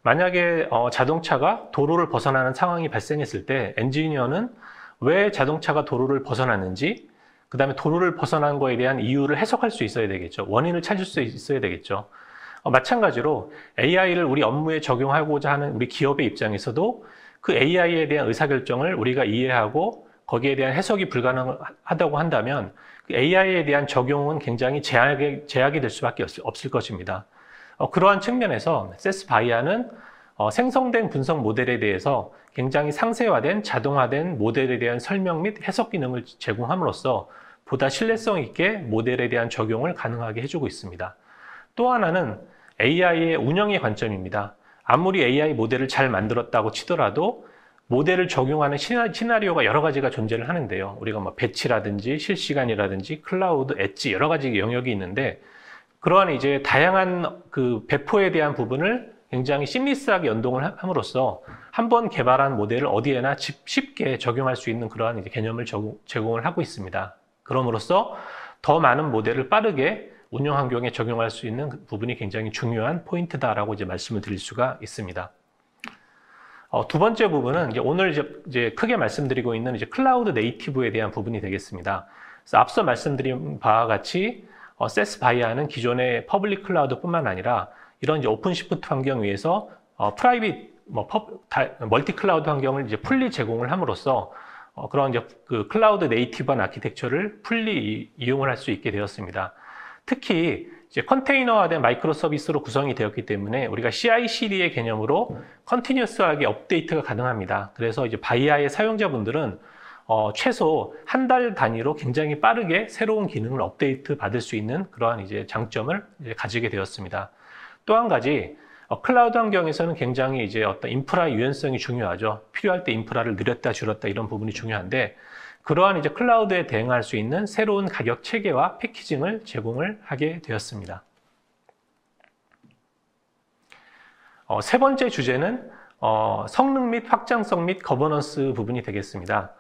만약에 자동차가 도로를 벗어나는 상황이 발생했을 때 엔지니어는 왜 자동차가 도로를 벗어났는지, 그 다음에 도로를 벗어난 거에 대한 이유를 해석할 수 있어야 되겠죠. 원인을 찾을 수 있어야 되겠죠. 마찬가지로 AI를 우리 업무에 적용하고자 하는 우리 기업의 입장에서도 그 AI에 대한 의사결정을 우리가 이해하고 거기에 대한 해석이 불가능하다고 한다면 그 AI에 대한 적용은 굉장히 제약이 될 수밖에 없을 것입니다. 그러한 측면에서 세스 바이아는 생성된 분석 모델에 대해서 굉장히 상세화된 자동화된 모델에 대한 설명 및 해석 기능을 제공함으로써 보다 신뢰성 있게 모델에 대한 적용을 가능하게 해주고 있습니다. 또 하나는 AI의 운영의 관점입니다. 아무리 AI 모델을 잘 만들었다고 치더라도 모델을 적용하는 시나리오가 여러 가지가 존재를 하는데요. 우리가 뭐 배치라든지 실시간이라든지 클라우드, 엣지 여러 가지 영역이 있는데 그러한 이제 다양한 그 배포에 대한 부분을 굉장히 심리스하게 연동을 함으로써 한번 개발한 모델을 어디에나 쉽게 적용할 수 있는 그러한 이제 개념을 제공을 하고 있습니다. 그럼으로써 더 많은 모델을 빠르게 운영 환경에 적용할 수 있는 부분이 굉장히 중요한 포인트다라고 이제 말씀을 드릴 수가 있습니다. 두 번째 부분은 오늘 이제 크게 말씀드리고 있는 이제 클라우드 네이티브에 대한 부분이 되겠습니다. 그래서 앞서 말씀드린 바와 같이 세스 바이아는 기존의 퍼블릭 클라우드뿐만 아니라 이런 이제 오픈시프트 환경 위에서 프라이빗 멀티 클라우드 환경을 이제 풀리 제공을 함으로써 그런 이제 그 클라우드 네이티브한 아키텍처를 풀리 이용을 할 수 있게 되었습니다. 특히 이제 컨테이너화된 마이크로 서비스로 구성이 되었기 때문에 우리가 CI/CD의 개념으로 컨티뉴어스하게 업데이트가 가능합니다. 그래서 이제 바이아의 사용자분들은 최소 한 달 단위로 굉장히 빠르게 새로운 기능을 업데이트 받을 수 있는 그러한 이제 장점을 이제 가지게 되었습니다. 또 한 가지 클라우드 환경에서는 굉장히 이제 어떤 인프라 유연성이 중요하죠. 필요할 때 인프라를 늘렸다 줄였다 이런 부분이 중요한데 그러한 이제 클라우드에 대응할 수 있는 새로운 가격 체계와 패키징을 제공을 하게 되었습니다. 세 번째 주제는 성능 및 확장성 및 거버넌스 부분이 되겠습니다.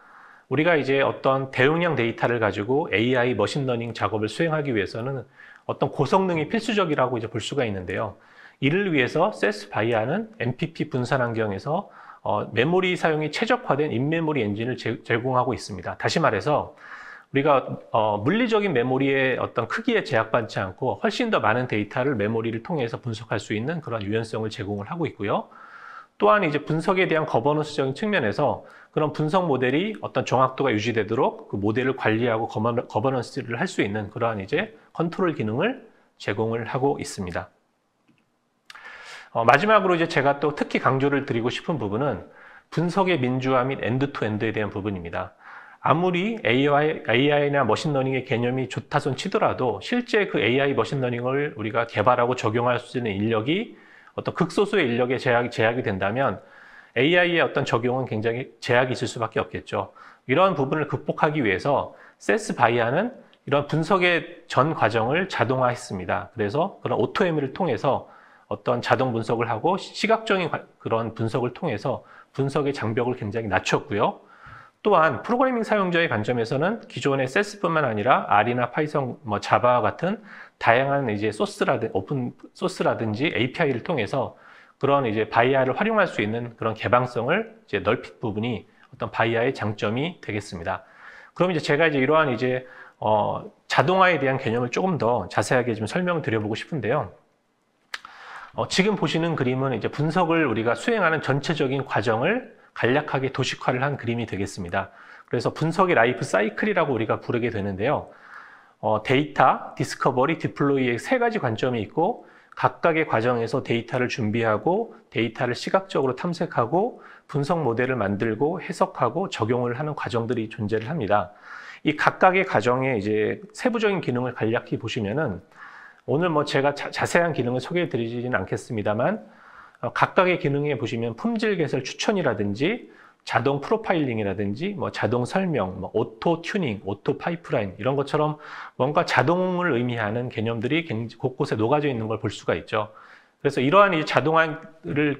우리가 이제 어떤 대용량 데이터를 가지고 AI 머신러닝 작업을 수행하기 위해서는 어떤 고성능이 필수적이라고 이제 볼 수가 있는데요. 이를 위해서 세스 바이아는 MPP 분산 환경에서 메모리 사용이 최적화된 인메모리 엔진을 제공하고 있습니다. 다시 말해서 우리가 물리적인 메모리의 어떤 크기에 제약받지 않고 훨씬 더 많은 데이터를 메모리를 통해서 분석할 수 있는 그런 유연성을 제공을 하고 있고요. 또한 이제 분석에 대한 거버넌스적인 측면에서 그런 분석 모델이 어떤 정확도가 유지되도록 그 모델을 관리하고 거버넌스를 할 수 있는 그러한 이제 컨트롤 기능을 제공을 하고 있습니다. 마지막으로 이제 제가 또 특히 강조를 드리고 싶은 부분은 분석의 민주화 및 엔드-투-엔드에 대한 부분입니다. 아무리 AI나 머신러닝의 개념이 좋다 손 치더라도 실제 그 AI 머신러닝을 우리가 개발하고 적용할 수 있는 인력이 어떤 극소수의 인력에 제약이 된다면 AI의 어떤 적용은 굉장히 제약이 있을 수밖에 없겠죠. 이러한 부분을 극복하기 위해서 세스 바이아는 이런 분석의 전 과정을 자동화했습니다. 그래서 그런 오토ML을 통해서 어떤 자동 분석을 하고 시각적인 그런 분석을 통해서 분석의 장벽을 굉장히 낮췄고요. 또한 프로그래밍 사용자의 관점에서는 기존의 세스뿐만 아니라 R이나 파이썬, 자바와 같은 다양한 이제 오픈 소스라든지 API를 통해서 그런 이제 바이아를 활용할 수 있는 그런 개방성을 이제 넓힌 부분이 어떤 바이아의 장점이 되겠습니다. 그럼 이제 제가 이제 이러한 이제 자동화에 대한 개념을 조금 더 자세하게 좀 설명을 드려보고 싶은데요. 지금 보시는 그림은 이제 분석을 우리가 수행하는 전체적인 과정을 간략하게 도식화를 한 그림이 되겠습니다. 그래서 분석의 라이프 사이클이라고 우리가 부르게 되는데요. 데이터, 디스커버리, 디플로이의 세 가지 관점이 있고 각각의 과정에서 데이터를 준비하고 데이터를 시각적으로 탐색하고 분석 모델을 만들고 해석하고 적용을 하는 과정들이 존재를 합니다. 이 각각의 과정의 이제 세부적인 기능을 간략히 보시면은 오늘 제가 자세한 기능을 소개해 드리지는 않겠습니다만 각각의 기능에 보시면 품질 개설 추천이라든지 자동 프로파일링이라든지 자동 설명, 오토 튜닝, 오토 파이프라인 이런 것처럼 뭔가 자동을 의미하는 개념들이 곳곳에 녹아져 있는 걸 볼 수가 있죠. 그래서 이러한 이 자동화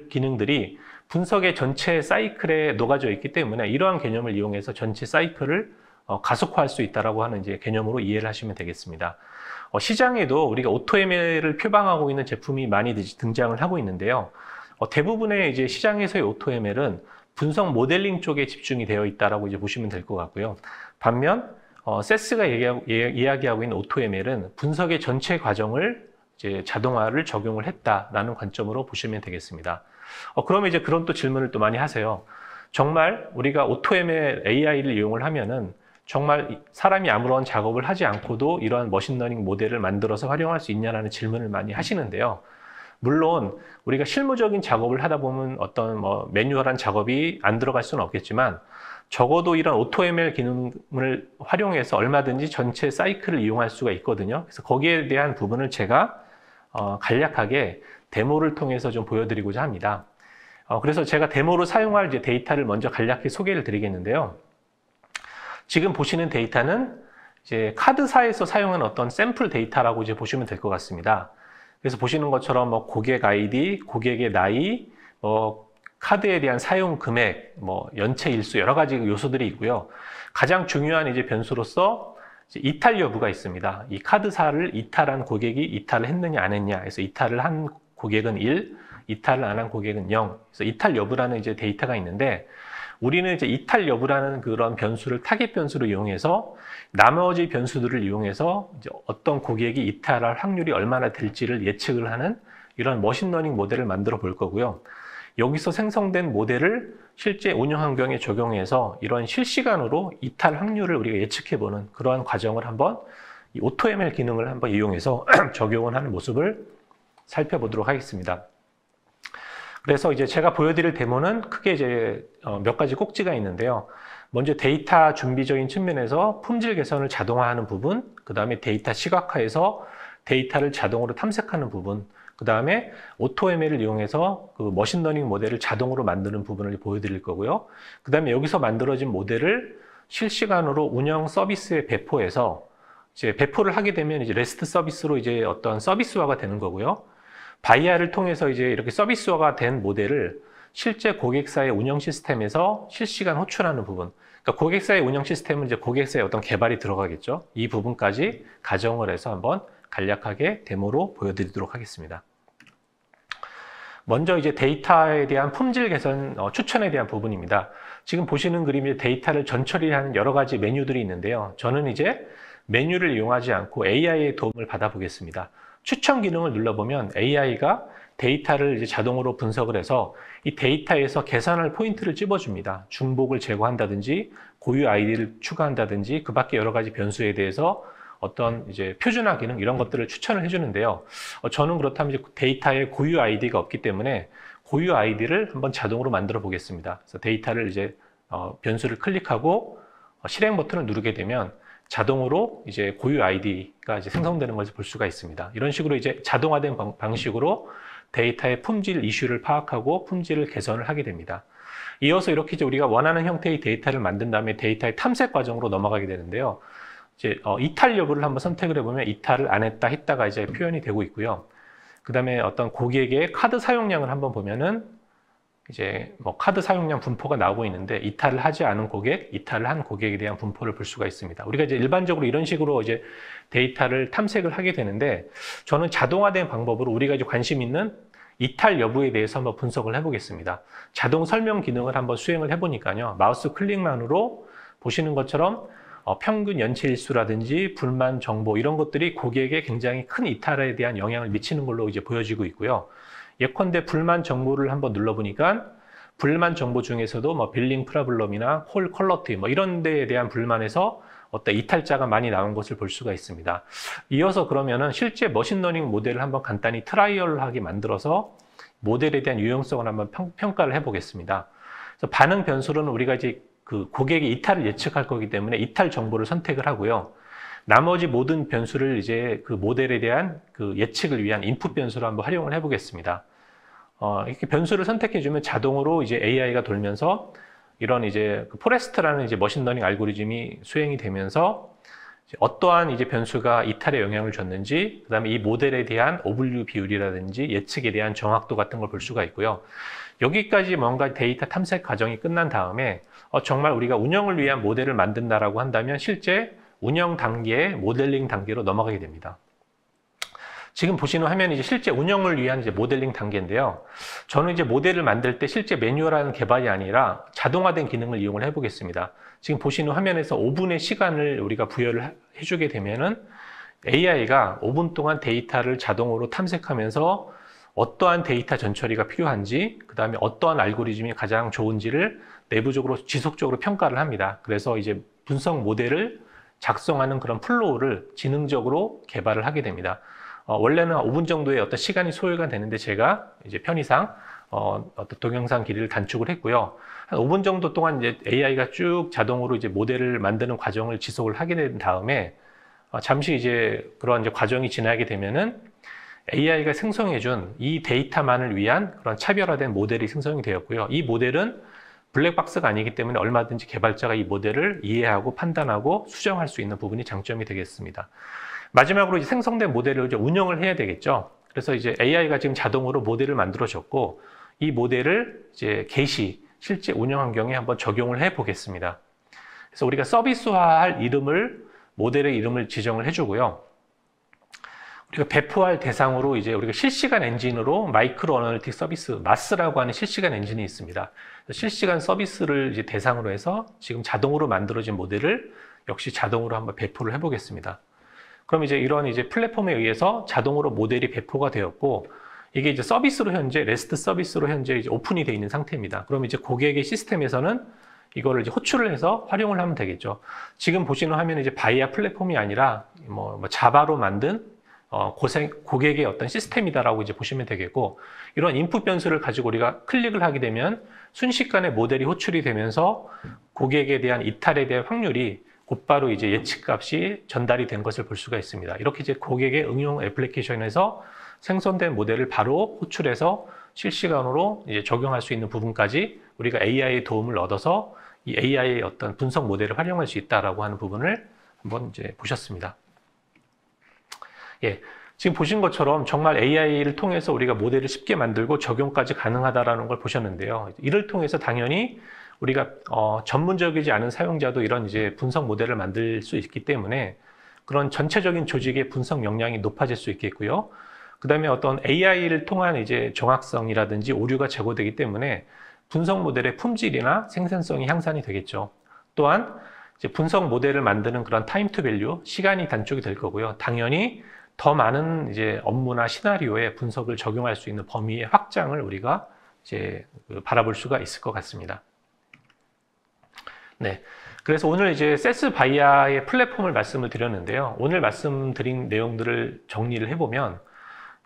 기능들이 분석의 전체 사이클에 녹아져 있기 때문에 이러한 개념을 이용해서 전체 사이클을 가속화할 수 있다라고 하는 이제 개념으로 이해를 하시면 되겠습니다. 시장에도 우리가 오토ML을 표방하고 있는 제품이 많이 등장을 하고 있는데요. 대부분의 이제 시장에서의 오토ML은 분석 모델링 쪽에 집중이 되어 있다라고 이제 보시면 될 것 같고요. 반면 세스가 이야기하고 있는 오토ML은 분석의 전체 과정을 이제 자동화를 적용을 했다라는 관점으로 보시면 되겠습니다. 그러면 이제 그런 또 질문을 또 많이 하세요. 정말 우리가 오토ML AI를 이용을 하면은 정말 사람이 아무런 작업을 하지 않고도 이러한 머신러닝 모델을 만들어서 활용할 수 있냐라는 질문을 많이 하시는데요. 물론 우리가 실무적인 작업을 하다 보면 어떤 매뉴얼한 작업이 안 들어갈 수는 없겠지만 적어도 이런 오토ML 기능을 활용해서 얼마든지 전체 사이클을 이용할 수가 있거든요. 그래서 거기에 대한 부분을 제가 간략하게 데모를 통해서 좀 보여드리고자 합니다. 그래서 제가 데모로 사용할 이제 데이터를 먼저 간략히 소개를 드리겠는데요. 지금 보시는 데이터는 이제 카드사에서 사용한 어떤 샘플 데이터라고 이제 보시면 될 것 같습니다. 그래서 보시는 것처럼 고객 아이디, 고객의 나이, 카드에 대한 사용 금액, 연체 일수 여러 가지 요소들이 있고요. 가장 중요한 이제 변수로서 이제 이탈 여부가 있습니다. 이 카드사를 이탈한 고객이 이탈을 했느냐 안 했냐. 그래서 이탈을 한 고객은 1, 이탈을 안 한 고객은 0. 그래서 이탈 여부라는 이제 데이터가 있는데 우리는 이제 이탈 여부라는 그런 변수를 타겟 변수로 이용해서 나머지 변수들을 이용해서 이제 어떤 고객이 이탈할 확률이 얼마나 될지를 예측을 하는 이런 머신러닝 모델을 만들어 볼 거고요. 여기서 생성된 모델을 실제 운영 환경에 적용해서 이런 실시간으로 이탈 확률을 우리가 예측해 보는 그러한 과정을 한번 이 오토ML 기능을 한번 이용해서 적용을 하는 모습을 살펴보도록 하겠습니다. 그래서 이제 제가 보여드릴 데모는 크게 이제 몇 가지 꼭지가 있는데요. 먼저 데이터 준비적인 측면에서 품질 개선을 자동화하는 부분, 그 다음에 데이터 시각화해서 데이터를 자동으로 탐색하는 부분, 그 다음에 오토ML을 이용해서 그 머신러닝 모델을 자동으로 만드는 부분을 보여드릴 거고요. 그 다음에 여기서 만들어진 모델을 실시간으로 운영 서비스에 배포해서 이제 배포를 하게 되면 이제 레스트 서비스로 이제 어떤 서비스화가 되는 거고요. 바이아를 통해서 이제 이렇게 서비스화가 된 모델을 실제 고객사의 운영 시스템에서 실시간 호출하는 부분. 그러니까 고객사의 운영 시스템은 이제 고객사의 어떤 개발이 들어가겠죠. 이 부분까지 가정을 해서 한번 간략하게 데모로 보여드리도록 하겠습니다. 먼저 이제 데이터에 대한 품질 개선 추천에 대한 부분입니다. 지금 보시는 그림이 데이터를 전처리하는 여러 가지 메뉴들이 있는데요. 저는 이제 메뉴를 이용하지 않고 AI의 도움을 받아보겠습니다. 추천 기능을 눌러보면 AI가 데이터를 이제 자동으로 분석을 해서 이 데이터에서 계산할 포인트를 찝어줍니다. 중복을 제거한다든지 고유 아이디를 추가한다든지 그 밖에 여러 가지 변수에 대해서 어떤 이제 표준화 기능 이런 것들을 추천을 해주는데요. 저는 그렇다면 이제 데이터에 고유 아이디가 없기 때문에 고유 아이디를 한번 자동으로 만들어 보겠습니다. 그래서 데이터를 이제 변수를 클릭하고 실행 버튼을 누르게 되면 자동으로 이제 고유 아이디가 이제 생성되는 것을 볼 수가 있습니다. 이런 식으로 이제 자동화된 방식으로 데이터의 품질 이슈를 파악하고 품질을 개선을 하게 됩니다. 이어서 이렇게 이제 우리가 원하는 형태의 데이터를 만든 다음에 데이터의 탐색 과정으로 넘어가게 되는데요. 이제 이탈 여부를 한번 선택을 해보면 이탈을 안 했다 했다가 이제 표현이 되고 있고요. 그 다음에 어떤 고객의 카드 사용량을 한번 보면은 이제 뭐 카드 사용량 분포가 나오고 있는데 이탈을 하지 않은 고객, 이탈을 한 고객에 대한 분포를 볼 수가 있습니다. 우리가 이제 일반적으로 이런 식으로 이제 데이터를 탐색을 하게 되는데 저는 자동화된 방법으로 우리가 이제 관심 있는 이탈 여부에 대해서 한번 분석을 해보겠습니다. 자동 설명 기능을 한번 수행을 해보니까요. 마우스 클릭만으로 보시는 것처럼 평균 연체일수라든지 불만 정보 이런 것들이 고객에 굉장히 큰 이탈에 대한 영향을 미치는 걸로 이제 보여지고 있고요. 예컨대 불만 정보를 한번 눌러보니까 불만 정보 중에서도 뭐 빌링 프라블럼이나 콜 퀄러티 뭐 이런 데에 대한 불만에서 어떤 이탈자가 많이 나온 것을 볼 수가 있습니다. 이어서 그러면은 실제 머신러닝 모델을 한번 간단히 트라이얼하게 만들어서 모델에 대한 유용성을 한번 평가를 해보겠습니다. 그래서 반응 변수로는 우리가 이제 그 고객의 이탈을 예측할 거기 때문에 이탈 정보를 선택을 하고요. 나머지 모든 변수를 이제 그 모델에 대한 그 예측을 위한 인풋 변수로 한번 활용을 해보겠습니다. 이렇게 변수를 선택해주면 자동으로 이제 AI가 돌면서 이런 이제 그 포레스트라는 이제 머신러닝 알고리즘이 수행이 되면서 이제 어떠한 이제 변수가 이탈에 영향을 줬는지, 그 다음에 이 모델에 대한 오분류 비율이라든지 예측에 대한 정확도 같은 걸 볼 수가 있고요. 여기까지 뭔가 데이터 탐색 과정이 끝난 다음에 정말 우리가 운영을 위한 모델을 만든다라고 한다면 실제 운영 단계, 모델링 단계로 넘어가게 됩니다. 지금 보시는 화면이 이제 실제 운영을 위한 이제 모델링 단계인데요. 저는 이제 모델을 만들 때 실제 매뉴얼하는 개발이 아니라 자동화된 기능을 이용을 해보겠습니다. 지금 보시는 화면에서 5분의 시간을 우리가 부여를 해주게 되면은 AI가 5분 동안 데이터를 자동으로 탐색하면서 어떠한 데이터 전처리가 필요한지, 그 다음에 어떠한 알고리즘이 가장 좋은지를 내부적으로 지속적으로 평가를 합니다. 그래서 이제 분석 모델을 작성하는 그런 플로우를 지능적으로 개발을 하게 됩니다. 원래는 5분 정도의 어떤 시간이 소요가 되는데 제가 이제 편의상 어떤 동영상 길이를 단축을 했고요. 한 5분 정도 동안 이제 AI가 쭉 자동으로 이제 모델을 만드는 과정을 지속을 하게 된 다음에 잠시 이제 그런 이제 과정이 지나게 되면은 AI가 생성해준 이 데이터만을 위한 그런 차별화된 모델이 생성이 되었고요. 이 모델은 블랙박스가 아니기 때문에 얼마든지 개발자가 이 모델을 이해하고 판단하고 수정할 수 있는 부분이 장점이 되겠습니다. 마지막으로 이제 생성된 모델을 이제 운영을 해야 되겠죠. 그래서 이제 AI가 지금 자동으로 모델을 만들어줬고 이 모델을 이제 게시, 실제 운영 환경에 한번 적용을 해 보겠습니다. 그래서 우리가 서비스화할 모델의 이름을 지정을 해주고요. 우리가 배포할 대상으로 이제 우리가 실시간 엔진으로 마이크로 어널리틱 서비스, 마스라고 하는 실시간 엔진이 있습니다. 실시간 서비스를 이제 대상으로 해서 지금 자동으로 만들어진 모델을 역시 자동으로 한번 배포를 해보겠습니다. 그럼 이제 이런 이제 플랫폼에 의해서 자동으로 모델이 배포가 되었고, 이게 이제 서비스로 현재, 레스트 서비스로 현재 이제 오픈이 되어 있는 상태입니다. 그럼 이제 고객의 시스템에서는 이거를 이제 호출을 해서 활용을 하면 되겠죠. 지금 보시는 화면은 이제 바이아 플랫폼이 아니라 뭐 자바로 만든 고객의 어떤 시스템이다라고 이제 보시면 되겠고, 이런 인풋 변수를 가지고 우리가 클릭을 하게 되면 순식간에 모델이 호출이 되면서 고객에 대한 이탈에 대한 확률이 곧바로 이제 예측값이 전달이 된 것을 볼 수가 있습니다. 이렇게 이제 고객의 응용 애플리케이션에서 생성된 모델을 바로 호출해서 실시간으로 이제 적용할 수 있는 부분까지 우리가 AI의 도움을 얻어서 이 AI의 어떤 분석 모델을 활용할 수 있다라고 하는 부분을 한번 이제 보셨습니다. 예, 지금 보신 것처럼 정말 AI를 통해서 우리가 모델을 쉽게 만들고 적용까지 가능하다는 걸 보셨는데요. 이를 통해서 당연히 우리가 전문적이지 않은 사용자도 이런 이제 분석 모델을 만들 수 있기 때문에 그런 전체적인 조직의 분석 역량이 높아질 수 있겠고요. 그 다음에 어떤 AI를 통한 이제 정확성이라든지 오류가 제고되기 때문에 분석 모델의 품질이나 생산성이 향상이 되겠죠. 또한 이제 분석 모델을 만드는 그런 타임 투 밸류, 시간이 단축이 될 거고요. 당연히 더 많은 이제 업무나 시나리오에 분석을 적용할 수 있는 범위의 확장을 우리가 이제 바라볼 수가 있을 것 같습니다. 네. 그래서 오늘 이제 세스 바이아의 플랫폼을 말씀을 드렸는데요. 오늘 말씀드린 내용들을 정리를 해보면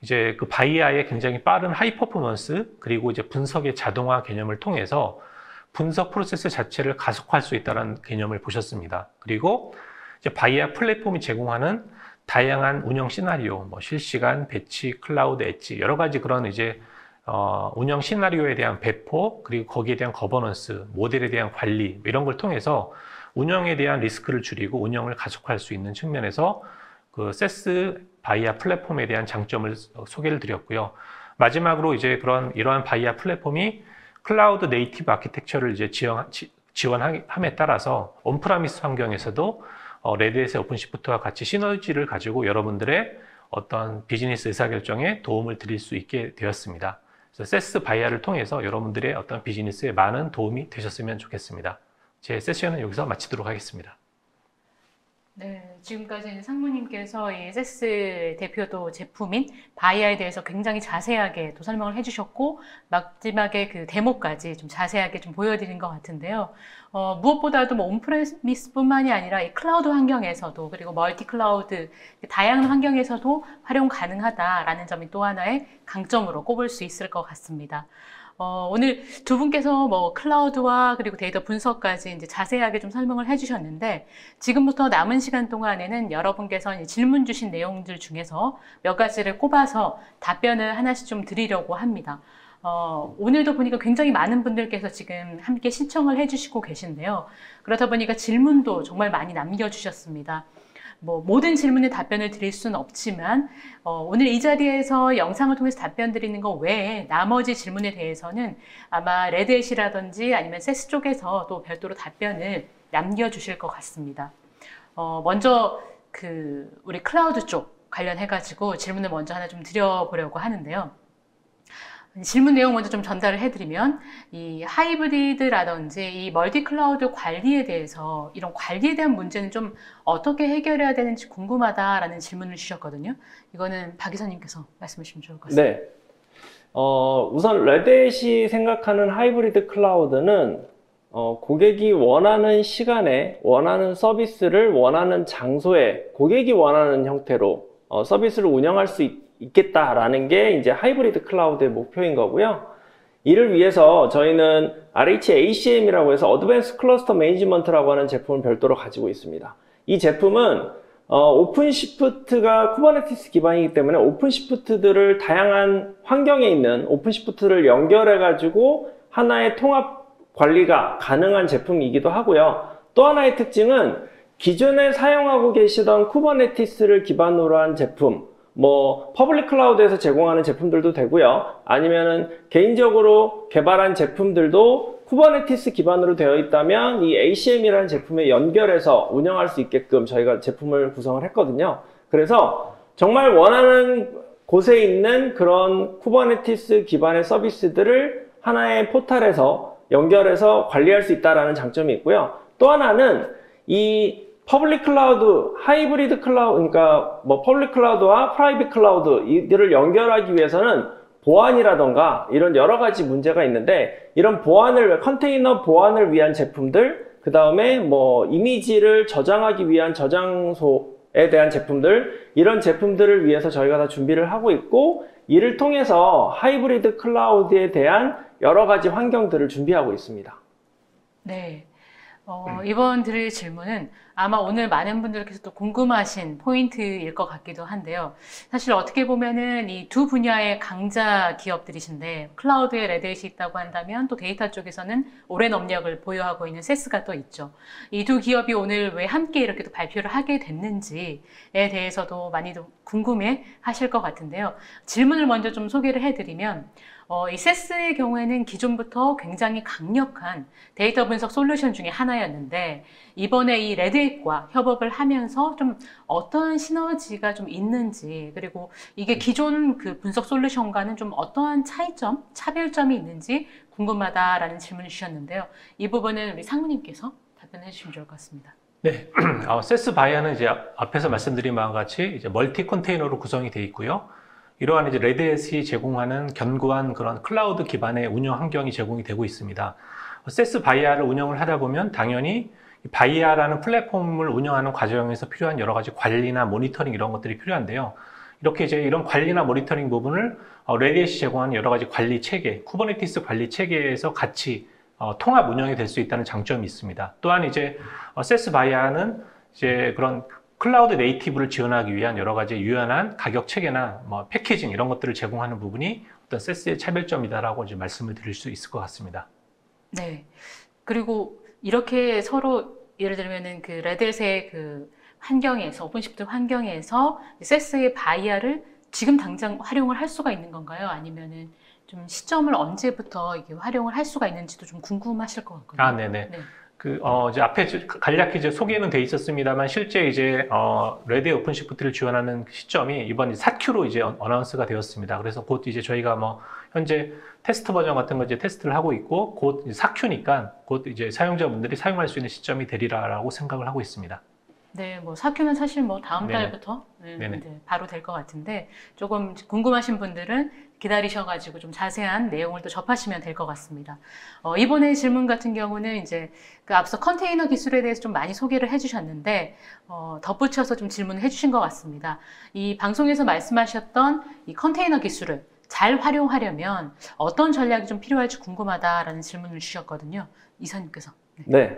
이제 그 바이아의 굉장히 빠른 하이 퍼포먼스 그리고 이제 분석의 자동화 개념을 통해서 분석 프로세스 자체를 가속화할 수 있다는 개념을 보셨습니다. 그리고 이제 바이아 플랫폼이 제공하는 다양한 운영 시나리오, 뭐 실시간, 배치, 클라우드, 엣지 여러 가지 그런 이제 운영 시나리오에 대한 배포 그리고 거기에 대한 거버넌스, 모델에 대한 관리 이런 걸 통해서 운영에 대한 리스크를 줄이고 운영을 가속화할 수 있는 측면에서 그 세스 바이아 플랫폼에 대한 장점을 소개를 드렸고요. 마지막으로 이제 이러한 바이아 플랫폼이 클라우드 네이티브 아키텍처를 이제 지원함에 따라서 온프라미스 환경에서도 레드햇의 오픈시프트와 같이 시너지를 가지고 여러분들의 어떤 비즈니스 의사결정에 도움을 드릴 수 있게 되었습니다. 그래서 세스 바이아를 통해서 여러분들의 어떤 비즈니스에 많은 도움이 되셨으면 좋겠습니다. 제 세션은 여기서 마치도록 하겠습니다. 네, 지금까지 상무님께서 이 세스 대표도 제품인 바이아에 대해서 굉장히 자세하게 또 설명을 해주셨고 마지막에 그 데모까지 좀 자세하게 좀 보여드린 것 같은데요. 무엇보다도 뭐 온프레미스뿐만이 아니라 이 클라우드 환경에서도 그리고 멀티 클라우드 다양한 환경에서도 활용 가능하다라는 점이 또 하나의 강점으로 꼽을 수 있을 것 같습니다. 오늘 두 분께서 뭐 클라우드와 그리고 데이터 분석까지 이제 자세하게 좀 설명을 해주셨는데 지금부터 남은 시간 동안에는 여러분께서 질문 주신 내용들 중에서 몇 가지를 꼽아서 답변을 하나씩 좀 드리려고 합니다. 오늘도 보니까 굉장히 많은 분들께서 지금 함께 신청을 해주시고 계신데요. 그러다 보니까 질문도 정말 많이 남겨주셨습니다. 뭐 모든 질문에 답변을 드릴 수는 없지만 오늘 이 자리에서 영상을 통해서 답변 드리는 것 외에 나머지 질문에 대해서는 아마 레드햇이라든지 아니면 세스 쪽에서 또 별도로 답변을 남겨주실 것 같습니다. 먼저 우리 클라우드 쪽 관련해가지고 질문을 먼저 하나 좀 드려보려고 하는데요. 질문 내용 먼저 좀 전달을 해드리면 이 하이브리드라든지 이 멀티 클라우드 관리에 대해서 이런 관리에 대한 문제는 좀 어떻게 해결해야 되는지 궁금하다라는 질문을 주셨거든요. 이거는 박 이사님께서 말씀해 주시면 좋을 것 같습니다. 네. 우선 레드햇이 생각하는 하이브리드 클라우드는 고객이 원하는 시간에 원하는 서비스를 원하는 장소에 고객이 원하는 형태로 서비스를 운영할 수 있겠다라는 게 이제 하이브리드 클라우드의 목표인 거고요. 이를 위해서 저희는 RHACM이라고 해서 어드밴스 클러스터 매니지먼트라고 하는 제품을 별도로 가지고 있습니다. 이 제품은 오픈시프트가 쿠버네티스 기반이기 때문에 오픈시프트들을 다양한 환경에 있는 오픈시프트를 연결해 가지고 하나의 통합 관리가 가능한 제품이기도 하고요. 또 하나의 특징은 기존에 사용하고 계시던 쿠버네티스를 기반으로 한 제품, 뭐 퍼블릭 클라우드에서 제공하는 제품들도 되고요. 아니면은 개인적으로 개발한 제품들도 쿠버네티스 기반으로 되어 있다면 이 ACM이라는 제품에 연결해서 운영할 수 있게끔 저희가 제품을 구성을 했거든요. 그래서 정말 원하는 곳에 있는 그런 쿠버네티스 기반의 서비스들을 하나의 포탈에서 연결해서 관리할 수 있다는 장점이 있고요. 또 하나는 이 퍼블릭 클라우드, 하이브리드 클라우드, 그러니까 뭐 퍼블릭 클라우드와 프라이빗 클라우드 이들을 연결하기 위해서는 보안이라던가 이런 여러 가지 문제가 있는데 이런 컨테이너 보안을 위한 제품들, 그 다음에 뭐 이미지를 저장하기 위한 저장소에 대한 제품들, 이런 제품들을 위해서 저희가 다 준비를 하고 있고 이를 통해서 하이브리드 클라우드에 대한 여러 가지 환경들을 준비하고 있습니다. 네. 이번 드릴 질문은 아마 오늘 많은 분들께서 또 궁금하신 포인트일 것 같기도 한데요. 사실 어떻게 보면은 이 두 분야의 강자 기업들이신데 클라우드에 레드햇이 있다고 한다면 또 데이터 쪽에서는 오랜 업력을 보유하고 있는 세스가 또 있죠. 이 두 기업이 오늘 왜 함께 이렇게 또 발표를 하게 됐는지에 대해서도 많이도 궁금해 하실 것 같은데요. 질문을 먼저 좀 소개를 해드리면 이 세스의 경우에는 기존부터 굉장히 강력한 데이터 분석 솔루션 중에 하나였는데 이번에 이 레드햇과 협업을 하면서 좀 어떤 시너지가 좀 있는지 그리고 이게 기존 그 분석 솔루션과는 좀 어떠한 차이점, 차별점이 있는지 궁금하다라는 질문을 주셨는데요. 이 부분은 우리 상무님께서 답변해 주시면 좋을 것 같습니다. 네, 세스 바이아는 이제 앞에서 말씀드린 바와 같이 이제 멀티 컨테이너로 구성이 되어 있고요. 이러한 이제 레드햇이 제공하는 견고한 그런 클라우드 기반의 운영 환경이 제공이 되고 있습니다. 세스 바이아를 운영을 하다 보면 당연히 바이아라는 플랫폼을 운영하는 과정에서 필요한 여러 가지 관리나 모니터링 이런 것들이 필요한데요. 이렇게 이제 이런 관리나 모니터링 부분을 레드햇이 제공하는 여러 가지 관리 체계, 쿠버네티스 관리 체계에서 같이 통합 운영이 될 수 있다는 장점이 있습니다. 또한 이제 세스 바이아는 이제 그런 클라우드 네이티브를 지원하기 위한 여러 가지 유연한 가격 체계나 뭐 패키징 이런 것들을 제공하는 부분이 어떤 세스의 차별점이다라고 이제 말씀을 드릴 수 있을 것 같습니다. 네. 그리고 이렇게 서로 예를 들면은 그 레드햇의 그 환경에서 오픈시프트 환경에서 세스의 바이아를 지금 당장 활용을 할 수가 있는 건가요? 아니면은 좀 시점을 언제부터 이게 활용을 할 수가 있는지도 좀 궁금하실 것 같거든요. 아, 네네. 네. 이제 앞에 간략히 이제 소개는 돼 있었습니다만 실제 이제 레드햇 오픈시프트를 지원하는 시점이 이번 4Q로 이제 어나운스가 되었습니다. 그래서 곧 이제 저희가 뭐 현재 테스트 버전 같은 거 이제 테스트를 하고 있고 곧 4Q니까 곧 이제 사용자분들이 사용할 수 있는 시점이 되리라라고 생각을 하고 있습니다. 네, 뭐 4Q는 사실 뭐 다음 달부터 바로 될 것 같은데 조금 궁금하신 분들은 기다리셔가지고 좀 자세한 내용을 또 접하시면 될 것 같습니다. 이번에 질문 같은 경우는 이제 그 앞서 컨테이너 기술에 대해서 좀 많이 소개를 해주셨는데 덧붙여서 좀 질문을 해주신 것 같습니다. 이 방송에서 말씀하셨던 이 컨테이너 기술을 잘 활용하려면 어떤 전략이 좀 필요할지 궁금하다라는 질문을 주셨거든요. 이사님께서. 네,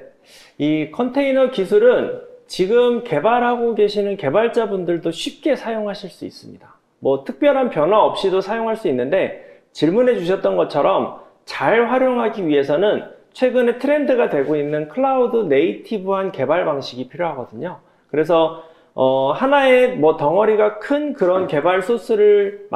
이 컨테이너 기술은 지금 개발하고 계시는 개발자분들도 쉽게 사용하실 수 있습니다. 뭐 특별한 변화 없이도 사용할 수 있는데 질문해 주셨던 것처럼 잘 활용하기 위해서는 최근에 트렌드가 되고 있는 클라우드 네이티브한 개발 방식이 필요하거든요. 그래서 하나의 뭐 덩어리가 큰 그런 개발 소스를